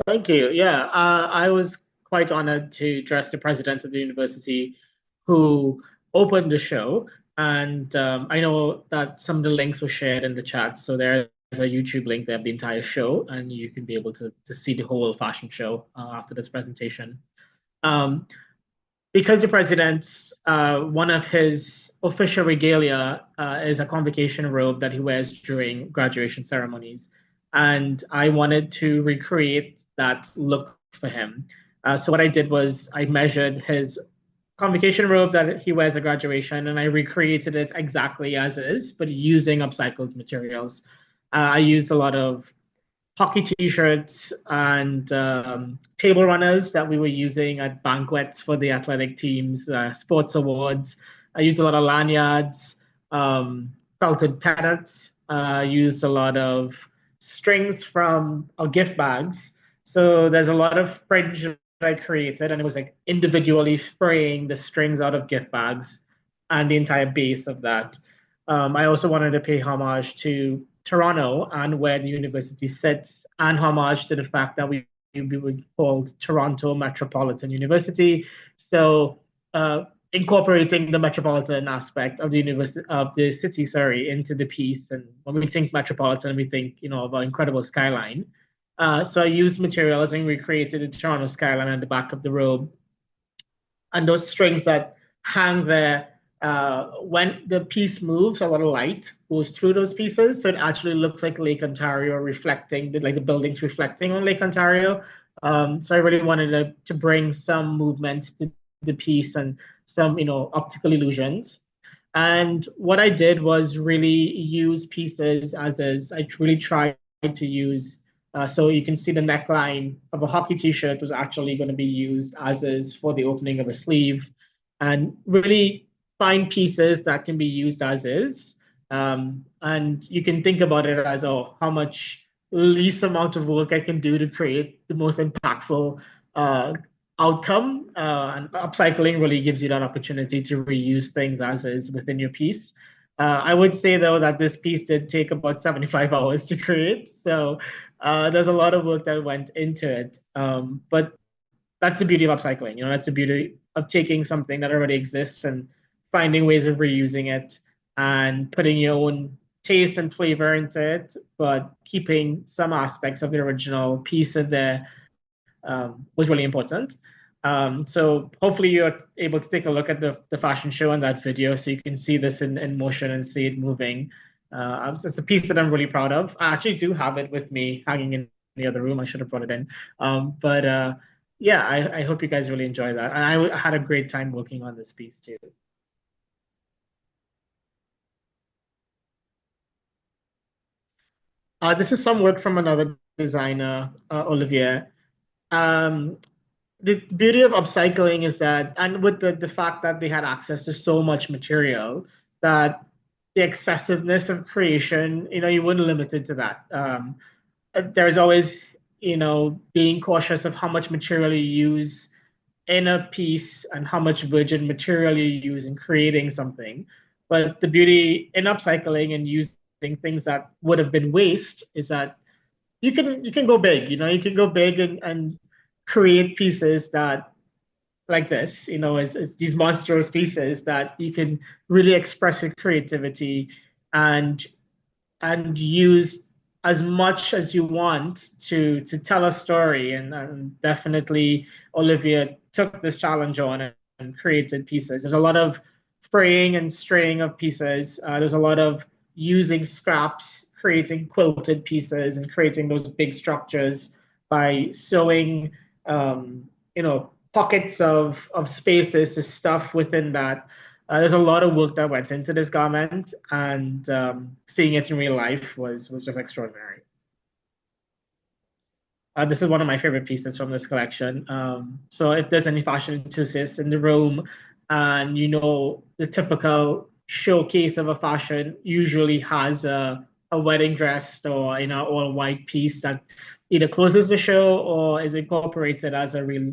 Thank you. Yeah, I was quite honored to dress the president of the university who opened the show. And I know that some of the links were shared in the chat. So there's a YouTube link there of the entire show, and you can be able to see the whole fashion show after this presentation. Because the president's, one of his official regalia is a convocation robe that he wears during graduation ceremonies. And I wanted to recreate that look for him. So what I did was I measured his convocation robe that he wears at graduation, and I recreated it exactly as is, but using upcycled materials. I used a lot of hockey t-shirts and table runners that we were using at banquets for the athletic teams, sports awards. I used a lot of lanyards, felted pennants. Used a lot of strings from our gift bags. So there's a lot of fringe that I created, and it was like individually spraying the strings out of gift bags and the entire base of that. I also wanted to pay homage to Toronto and where the university sits, and homage to the fact that we were called Toronto Metropolitan University. So incorporating the metropolitan aspect of the university, of the city, into the piece. And when we think metropolitan, we think, of an incredible skyline. So I used materials and recreated the Toronto skyline on the back of the robe. And those strings that hang there, when the piece moves, a lot of light goes through those pieces, so it actually looks like Lake Ontario reflecting, like the buildings reflecting on Lake Ontario. So I really wanted to bring some movement to the piece and some, optical illusions. And what I did was really use pieces as is. I really tried to use, so you can see the neckline of a hockey t-shirt was actually going to be used as is for the opening of a sleeve, and really find pieces that can be used as is. And you can think about it as, how much least amount of work I can do to create the most impactful outcome. And upcycling really gives you that opportunity to reuse things as is within your piece. I would say, though, that this piece did take about 75 hours to create. So there's a lot of work that went into it. But that's the beauty of upcycling. That's the beauty of taking something that already exists and finding ways of reusing it and putting your own taste and flavor into it, but keeping some aspects of the original piece in there was really important. So hopefully you're able to take a look at the fashion show and that video so you can see this in motion and see it moving. It's a piece that I'm really proud of. I actually do have it with me hanging in the other room. I should have brought it in. But yeah, I hope you guys really enjoy that. And I had a great time working on this piece too. This is some work from another designer, Olivier. Um, the beauty of upcycling is that, and with the fact that they had access to so much material, that the excessiveness of creation, you wouldn't limit it to that. There's always, being cautious of how much material you use in a piece and how much virgin material you use in creating something. But the beauty in upcycling and using things that would have been waste is that you can go big, you can go big and create pieces that like this, as these monstrous pieces that you can really express your creativity and use as much as you want to tell a story. And definitely Olivia took this challenge on and created pieces. There's a lot of fraying and straying of pieces. There's a lot of using scraps, creating quilted pieces and creating those big structures by sewing, pockets of spaces to stuff within that. There's a lot of work that went into this garment, and seeing it in real life was just extraordinary. This is one of my favorite pieces from this collection. So if there's any fashion enthusiasts in the room, and the typical showcase of a fashion usually has a wedding dress or all white piece that either closes the show or is incorporated as a real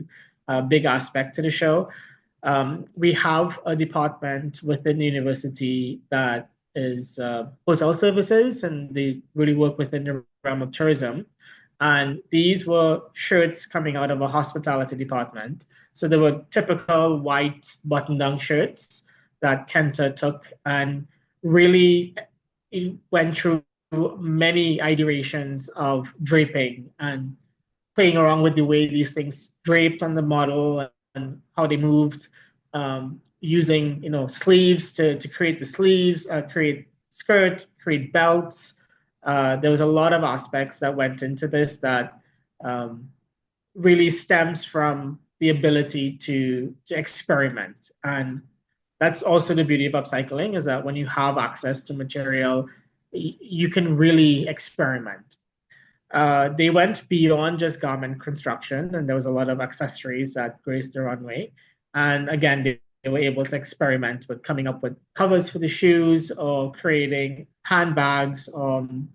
big aspect to the show. We have a department within the university that is hotel services, and they really work within the realm of tourism. And these were shirts coming out of a hospitality department. So they were typical white button-down shirts that Kenta took and really went through many iterations of draping and playing around with the way these things draped on the model and how they moved, using sleeves to create the sleeves, create skirt, create belts. There was a lot of aspects that went into this that really stems from the ability to experiment. And that's also the beauty of upcycling, is that when you have access to material, you can really experiment. They went beyond just garment construction, and there was a lot of accessories that graced the runway. And again, they were able to experiment with coming up with covers for the shoes or creating handbags,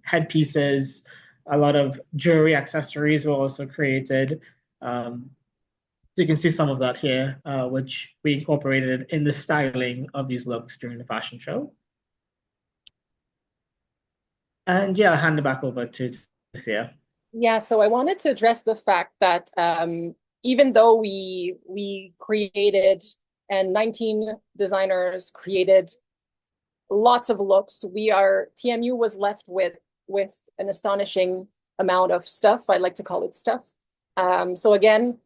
headpieces. A lot of jewelry accessories were also created. So you can see some of that here, which we incorporated in the styling of these looks during the fashion show. And yeah, I'll hand it back over to Tricia. Yeah, so I wanted to address the fact that even though we created and 19 designers created lots of looks, TMU was left with an astonishing amount of stuff. I like to call it stuff. So again,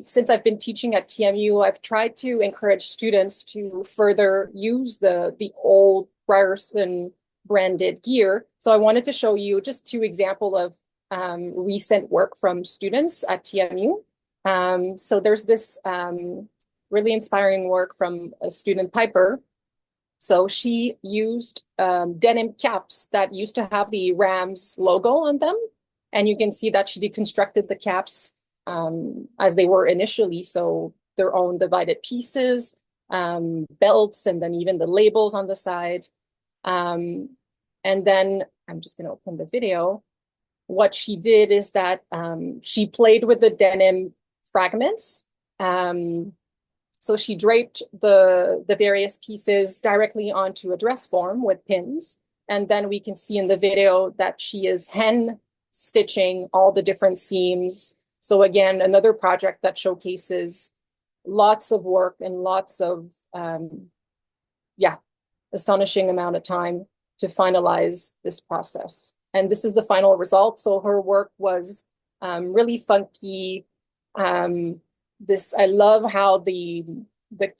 since I've been teaching at TMU, I've tried to encourage students to further use the old Ryerson branded gear. So I wanted to show you just 2 examples of recent work from students at TMU. So there's this really inspiring work from a student, Piper. So she used denim caps that used to have the Rams logo on them. And you can see that she deconstructed the caps as they were initially. So their own divided pieces, belts, and then even the labels on the side. And then I'm just going to open the video. What she did is that she played with the denim fragments. So she draped the various pieces directly onto a dress form with pins. And then we can see in the video that she is hand stitching all the different seams. So again, another project that showcases lots of work and lots of, astonishing amount of time to finalize this process. And this is the final result. So her work was really funky, I love how the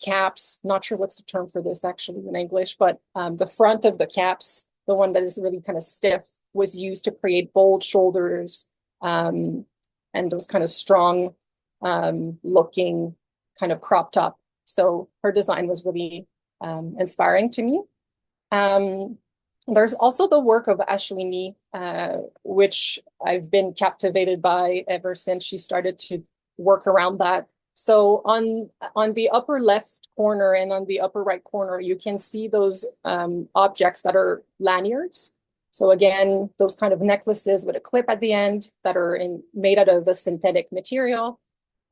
caps, not sure what's the term for this actually in English, but the front of the caps, the one that is really kind of stiff, was used to create bold shoulders and those kind of strong looking kind of crop top. So her design was really inspiring to me. There's also the work of Ashwini, which I've been captivated by ever since she started to work around that. So on the upper left corner and on the upper right corner, you can see those objects that are lanyards. So again, those kind of necklaces with a clip at the end that are made out of a synthetic material.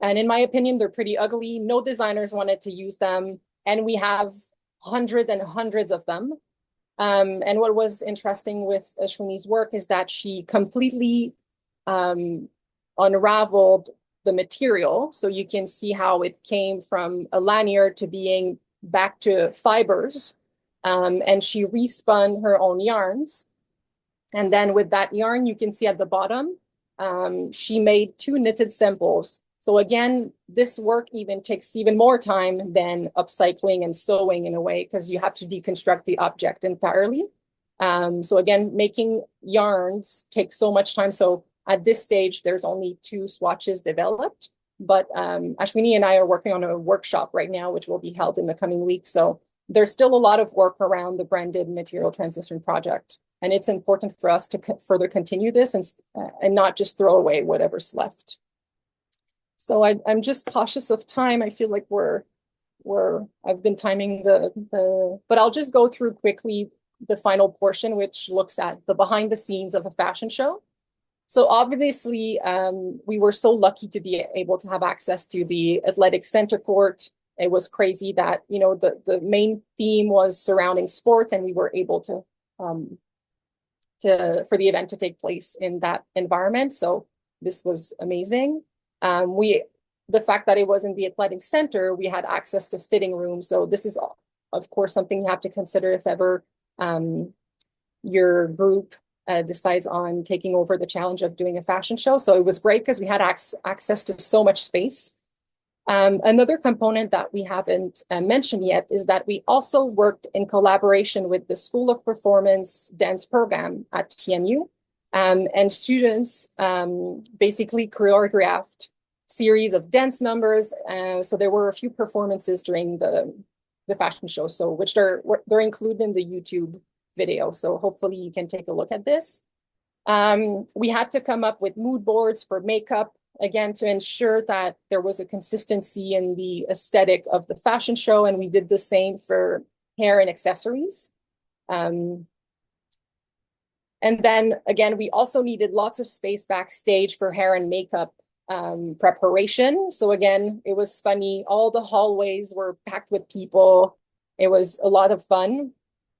And in my opinion, they're pretty ugly. No designers wanted to use them. And we have hundreds and hundreds of them. And what was interesting with Ashwini's work is that she completely unraveled the material. So you can see how it came from a lanyard to being back to fibers. And she respun her own yarns. And then with that yarn, you can see at the bottom, she made 2 knitted samples. So again, this work even takes even more time than upcycling and sewing in a way, because you have to deconstruct the object entirely. So again, making yarns takes so much time. So at this stage, there's only 2 swatches developed, but Ashwini and I are working on a workshop right now, which will be held in the coming weeks. So there's still a lot of work around the branded material transition project. And it's important for us to further continue this and not just throw away whatever's left. So I'm just cautious of time. I feel like I've been timing but I'll just go through quickly the final portion, which looks at the behind the scenes of a fashion show. So obviously, we were so lucky to be able to have access to the athletic center court. It was crazy that, you know, the main theme was surrounding sports, and we were able to for the event to take place in that environment. So this was amazing. The fact that it was in the athletic center, we had access to fitting rooms. So this is, of course, something you have to consider if ever your group decides on taking over the challenge of doing a fashion show. So it was great because we had access to so much space. Another component that we haven't mentioned yet is that we also worked in collaboration with the School of Performance Dance program at TMU. And students basically choreographed series of dance numbers. So there were a few performances during the fashion show, so which they're included in the YouTube video. So hopefully you can take a look at this. We had to come up with mood boards for makeup, again, to ensure that there was a consistency in the aesthetic of the fashion show. And we did the same for hair and accessories. And then again, we also needed lots of space backstage for hair and makeup preparation. So again, it was funny. All the hallways were packed with people. It was a lot of fun.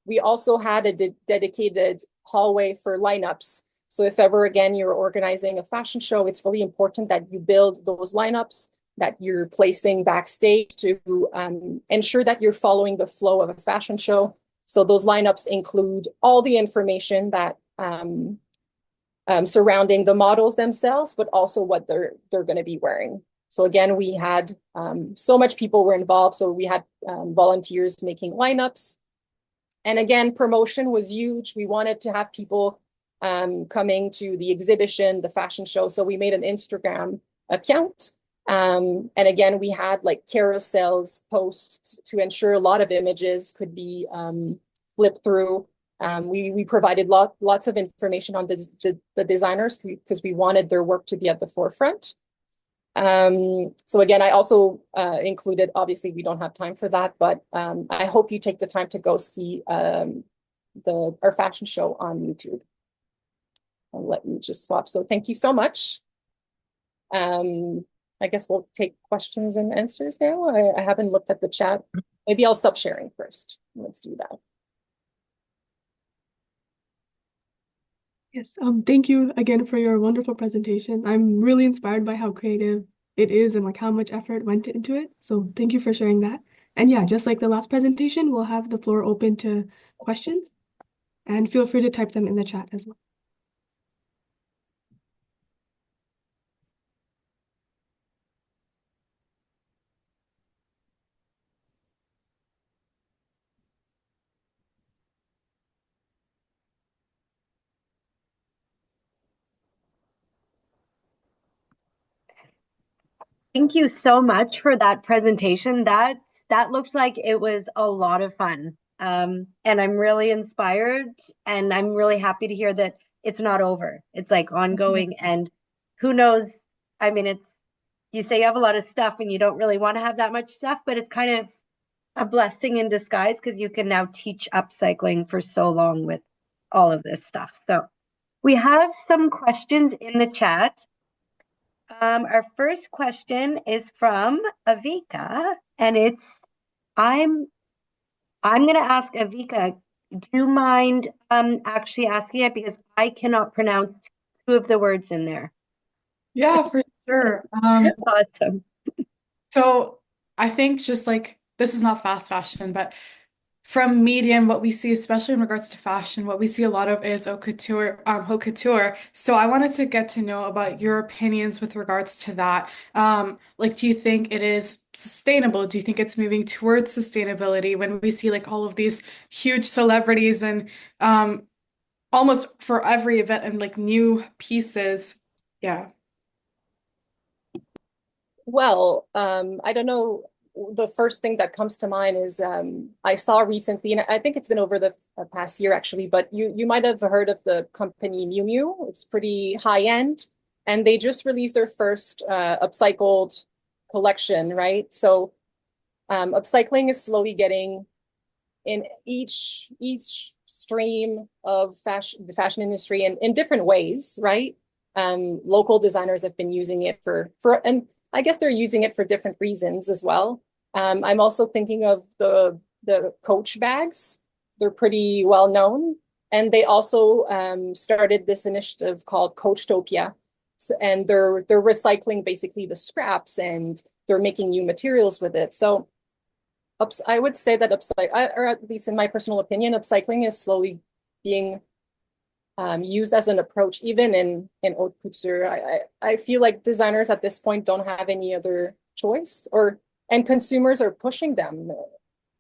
We also had a dedicated hallway for lineups. So if ever, again, you're organizing a fashion show, it's really important that you build those lineups that you're placing backstage to ensure that you're following the flow of a fashion show. So those lineups include all the information that surrounding the models themselves, but also what they're going to be wearing. So again, we had so much people were involved. So we had volunteers making lineups. And again, promotion was huge. We wanted to have people coming to the exhibition, the fashion show. So we made an Instagram account. And again, we had like carousels posts to ensure a lot of images could be flipped through. We provided lots of information on the designers because we wanted their work to be at the forefront. So again, I also included, obviously we don't have time for that, but I hope you take the time to go see our fashion show on YouTube. And let me just swap. So thank you so much. I guess we'll take questions and answers now. I haven't looked at the chat. Maybe I'll stop sharing first. Let's do that. Yes, thank you again for your wonderful presentation. I'm really inspired by how creative it is and like how much effort went into it. So thank you for sharing that. And yeah, just like the last presentation, we'll have the floor open to questions, and feel free to type them in the chat as well. Thank you so much for that presentation. That looks like it was a lot of fun. And I'm really inspired, and I'm really happy to hear that it's not over. It's like ongoing, and who knows? I mean, you say you have a lot of stuff and you don't really want to have that much stuff, but it's kind of a blessing in disguise because you can now teach upcycling for so long with all of this stuff. So we have some questions in the chat. Our first question is from Avika, and I'm going to ask Avika, do you mind actually asking it, because I cannot pronounce two of the words in there. Yeah, for sure. Awesome. So I think just like this is not fast fashion, but from Medium, what we see, especially in regards to fashion, what we see a lot of is haute couture. So I wanted to get to know about your opinions with regards to that. Like, do you think it is sustainable? Do you think it's moving towards sustainability when we see like all of these huge celebrities and almost for every event and like new pieces? Yeah. Well, I don't know. The first thing that comes to mind is I saw recently, and I think it's been over the past year actually, but you might have heard of the company Miu Miu. It's pretty high end, and they just released their first upcycled collection, right? So upcycling is slowly getting in each stream of the fashion industry in different ways, right? Local designers have been using it and I guess they're using it for different reasons as well. I'm also thinking of the Coach bags. They're pretty well known, and they also started this initiative called Coachtopia, and they're recycling basically the scraps and they're making new materials with it. So I would say that or at least in my personal opinion, upcycling is slowly being used as an approach, even in haute couture. I feel like designers at this point don't have any other choice, and consumers are pushing them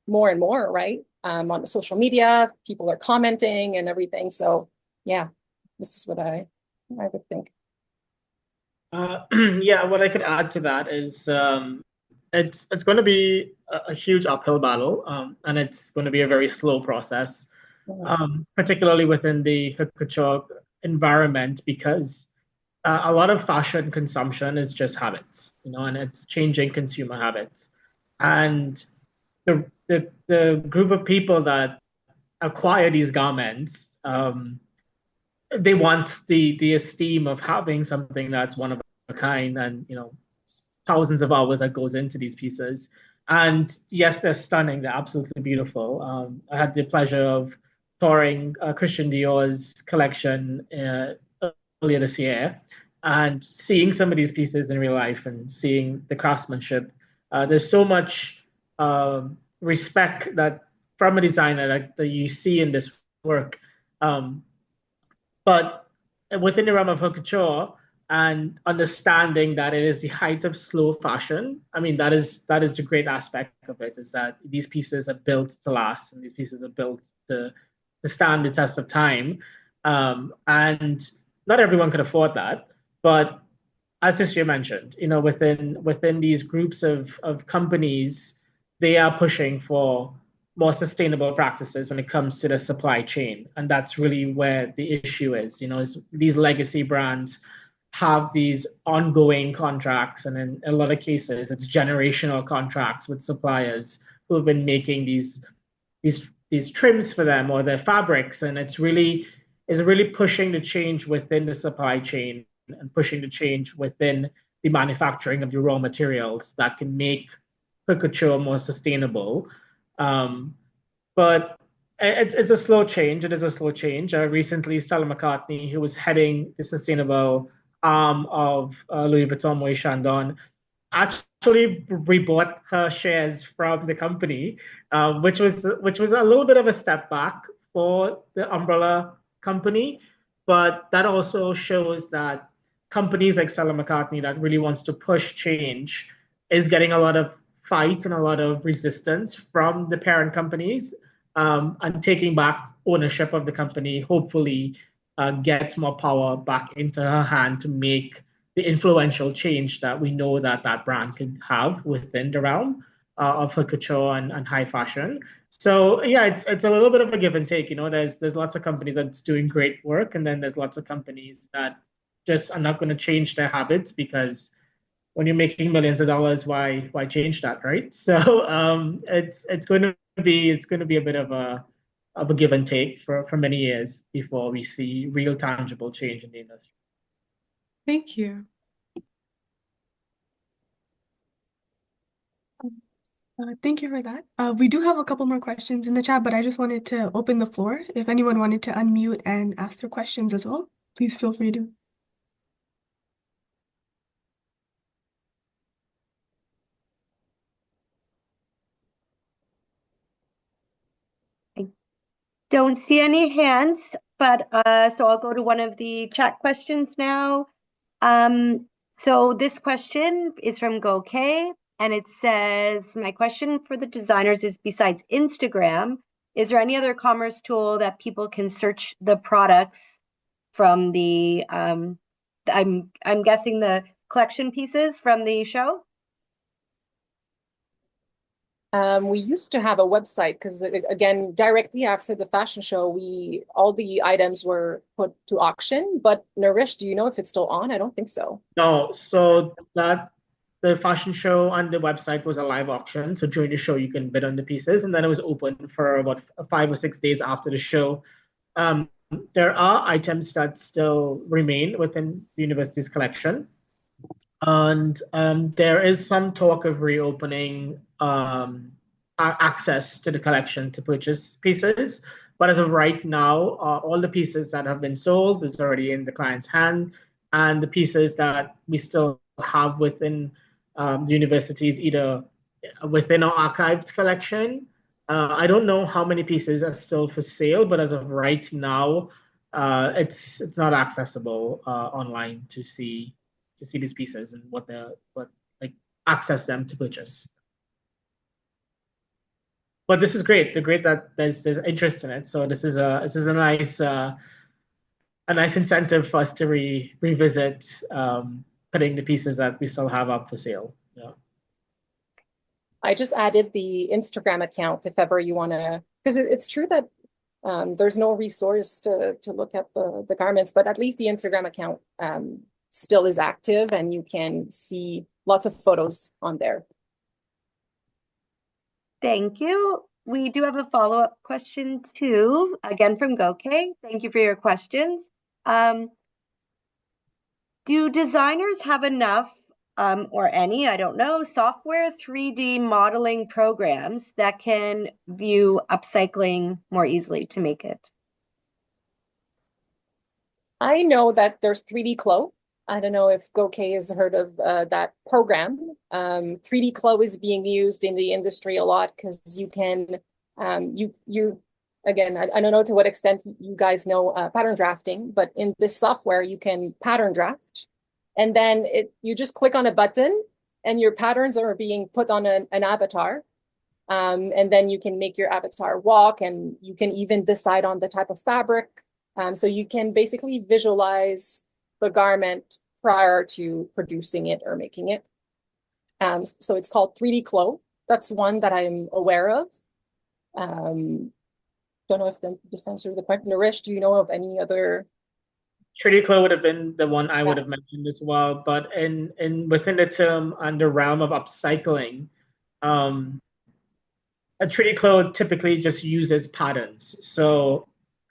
more and more, right? On social media, people are commenting and everything. So yeah, this is what I would think. Yeah, what I could add to that is it's going to be a huge uphill battle, and it's going to be a very slow process. Particularly within the haute couture environment, because a lot of fashion consumption is just habits, and it's changing consumer habits. And the group of people that acquire these garments, they want the esteem of having something that's one of a kind, and thousands of hours that goes into these pieces. And yes, they're stunning. They're absolutely beautiful. I had the pleasure of touring Christian Dior's collection earlier this year, and seeing some of these pieces in real life and seeing the craftsmanship. There's so much respect that from a designer that you see in this work. But within the realm of haute couture, and understanding that it is the height of slow fashion. I mean, that is the great aspect of it, is that these pieces are built to last, and these pieces are built to stand the test of time. And not everyone can afford that. But as Tricia mentioned, within these groups of companies, they are pushing for more sustainable practices when it comes to the supply chain. And that's really where the issue is these legacy brands have these ongoing contracts, and in a lot of cases, it's generational contracts with suppliers who have been making these trims for them or their fabrics, and it's really pushing the change within the supply chain and pushing the change within the manufacturing of the raw materials that can make haute couture more sustainable. But it's a slow change. It is a slow change. Recently, Stella McCartney, who was heading the sustainable arm of Louis Vuitton Moet Chandon, actually rebought her shares from the company, which was a little bit of a step back for the umbrella company. But that also shows that companies like Stella McCartney that really wants to push change is getting a lot of fight and a lot of resistance from the parent companies, and taking back ownership of the company, hopefully gets more power back into her hand to make the influential change that we know that that brand can have within the realm of haute couture and high fashion. So yeah, it's a little bit of a give and take. There's lots of companies that's doing great work, and then there's lots of companies that just are not going to change their habits, because when you're making millions of dollars, why change that, right? So it's going to be a bit of a give and take for many years before we see real tangible change in the industry. Thank you. Thank you for that. We do have a couple more questions in the chat, but I just wanted to open the floor. If anyone wanted to unmute and ask their questions as well, please feel free to. Don't see any hands, but so I'll go to one of the chat questions now. So this question is from GoK, and it says, my question for the designers is, besides Instagram, is there any other commerce tool that people can search the products from the, I'm guessing the collection pieces from the show? We used to have a website because, again, directly after the fashion show, all the items were put to auction. But Narish, do you know if it's still on? I don't think so. No, so the fashion show on the website was a live auction. So during the show, you can bid on the pieces, and then it was open for about 5 or 6 days after the show. There are items that still remain within the university's collection. And there is some talk of reopening access to the collection to purchase pieces. But as of right now, all the pieces that have been sold is already in the client's hand. And the pieces that we still have within the universities, either within our archived collection, I don't know how many pieces are still for sale, but as of right now, it's not accessible online to see these pieces and what access them to purchase. But this is great. They're great that there's interest in it. So this is a nice incentive for us to revisit putting the pieces that we still have up for sale. Yeah. I just added the Instagram account if ever you want to, because it's true that there's no resource to look at the garments, but at least the Instagram account still is active, and you can see lots of photos on there. Thank you. We do have a follow-up question too, again from GoK. Thank you for your questions. Do designers have enough or any, I don't know, software 3D modeling programs that can view upcycling more easily to make it? I know that there's 3D Clo. I don't know if GoK has heard of that program. 3D Clo is being used in the industry a lot because you can, again, I don't know to what extent you guys know pattern drafting, but in this software, you can pattern draft. And then you just click on a button and your patterns are being put on an avatar. And then you can make your avatar walk, and you can even decide on the type of fabric. So you can basically visualize the garment prior to producing it or making it. So it's called 3D Clo. That's one that I'm aware of. Don't know if this answered the question. Narish, do you know of any other? 3D Clo would have been the one I would have mentioned as well. But within the term and the realm of upcycling, a 3D Clo typically just uses patterns. So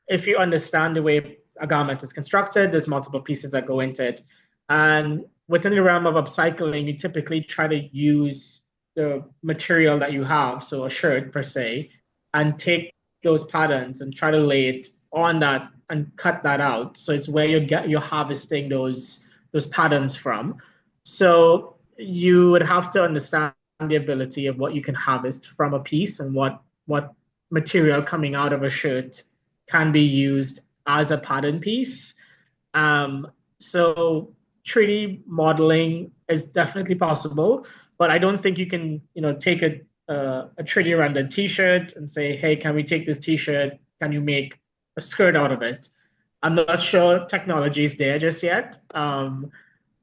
if you understand the way a garment is constructed, there's multiple pieces that go into it. And within the realm of upcycling, you typically try to use the material that you have, so a shirt per se, and take those patterns and try to lay it on that and cut that out. So it's where you're harvesting those patterns from. So you would have to understand the ability of what you can harvest from a piece and what material coming out of a shirt can be used as a pattern piece. So 3D modeling is definitely possible, but I don't think you can, take a 3D rendered T-shirt and say, hey, can we take this T-shirt? Can you make a skirt out of it? I'm not sure technology is there just yet,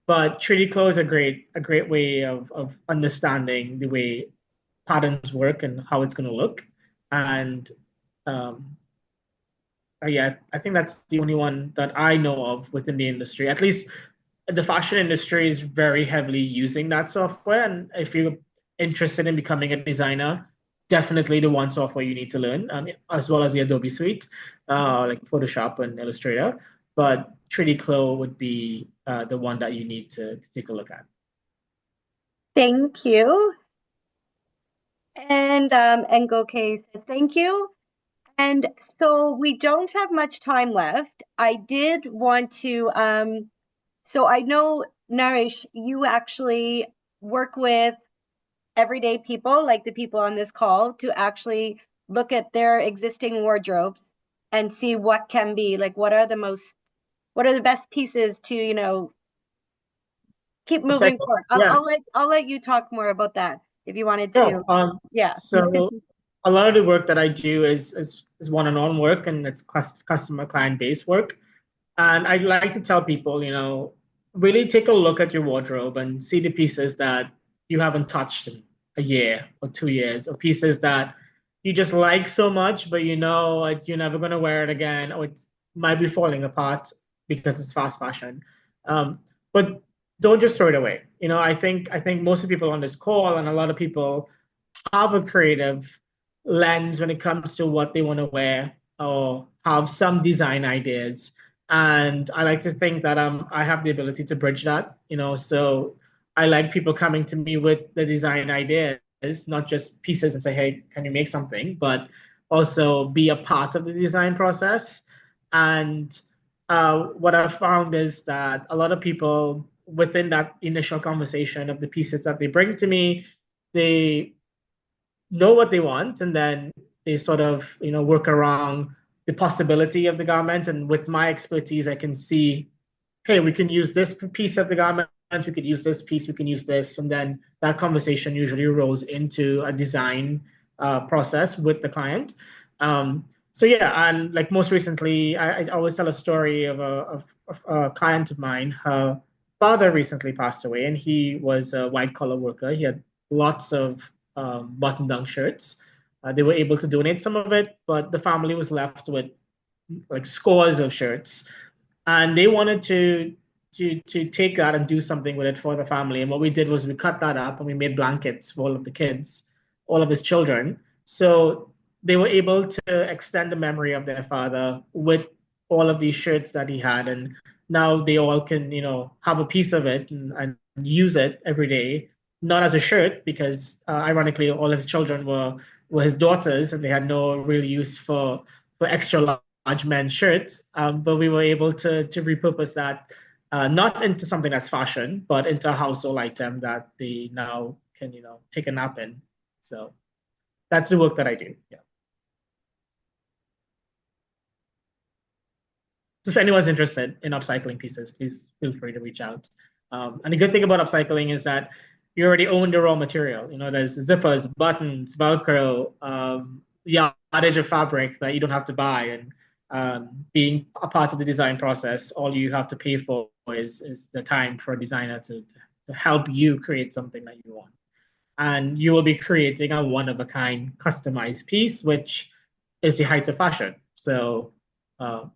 But 3D Clo is a great way of understanding the way patterns work and how it's going to look. And um, yeah, I think that's the only one that I know of within the industry. At least the fashion industry is very heavily using that software. And if you're interested in becoming a designer, definitely the one software you need to learn, as well as the Adobe suite, like Photoshop and Illustrator. But 3D Clo would be the one that you need to take a look at. Thank you. And Ngoke says thank you. And so we don't have much time left. I did want to, so I know, Narish, you actually work with everyday people, like the people on this call, to actually look at their existing wardrobes and see what can be, like, what are the best pieces to, keep moving Upcycled. forward. Yeah. I'll let you talk more about that if you wanted No, to. Yeah. so a lot of the work that I do is one-on-one work, and it's customer client-based work. And I'd like to tell people, really take a look at your wardrobe and see the pieces that you haven't touched in a year or 2 years, or pieces that you just like so much, but like, you're never going to wear it again, or it might be falling apart because it's fast fashion. But don't just throw it away. I think most of the people on this call and a lot of people have a creative lens when it comes to what they want to wear or have some design ideas. And I like to think that I have the ability to bridge that, so I like people coming to me with the design ideas, not just pieces and say, hey, can you make something, but also be a part of the design process. And what I've found is that a lot of people within that initial conversation of the pieces that they bring to me, they know what they want, and then they sort of work around the possibility of the garment. And with my expertise, I can see, hey, we can use this piece of the garment, we could use this piece, we can use this, and then that conversation usually rolls into a design process with the client. So yeah, and like most recently, I always tell a story of a client of mine. Her father recently passed away, and he was a white collar worker. He had lots of button-down shirts. They were able to donate some of it, but the family was left with like scores of shirts, and they wanted to take that and do something with it for the family. And what we did was we cut that up and we made blankets for all of the kids, all of his children. So they were able to extend the memory of their father with all of these shirts that he had, and now they all can have a piece of it and use it every day, not as a shirt, because ironically all of his children were his daughters, and they had no real use for extra large men's shirts. But we were able to repurpose that, not into something that's fashion, but into a household item that they now can take a nap in. So that's the work that I do. Yeah. So if anyone's interested in upcycling pieces, please feel free to reach out. And the good thing about upcycling is that you already own the raw material. There's zippers, buttons, Velcro, yardage of fabric that you don't have to buy. And being a part of the design process, all you have to pay for is the time for a designer to help you create something that you want. And you will be creating a one-of-a-kind customized piece, which is the height of fashion. So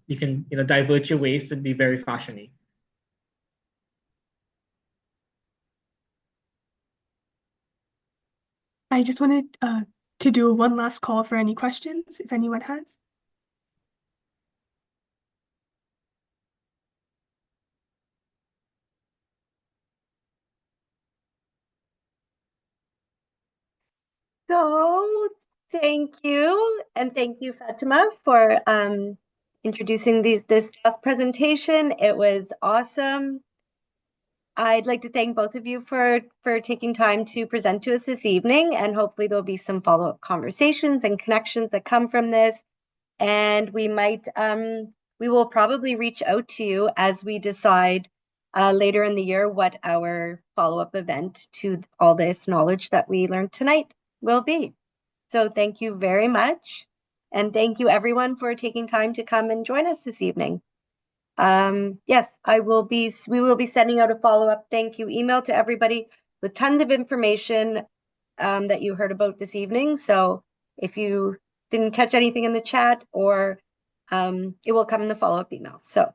you can divert your waste and be very fashiony. I just wanted to do one last call for any questions, if anyone has. So thank you. And thank you, Fatima, for introducing this last presentation. It was awesome. I'd like to thank both of you for taking time to present to us this evening, and hopefully there'll be some follow-up conversations and connections that come from this. And we will probably reach out to you as we decide later in the year what our follow-up event to all this knowledge that we learned tonight will be. So thank you very much. And thank you everyone for taking time to come and join us this evening. yes, we will be sending out a follow-up thank you email to everybody with tons of information that you heard about this evening. So if you didn't catch anything in the chat, or it will come in the follow-up email. So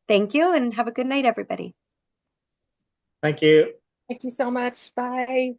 thank you and have a good night, everybody. Thank you. Thank you so much. Bye.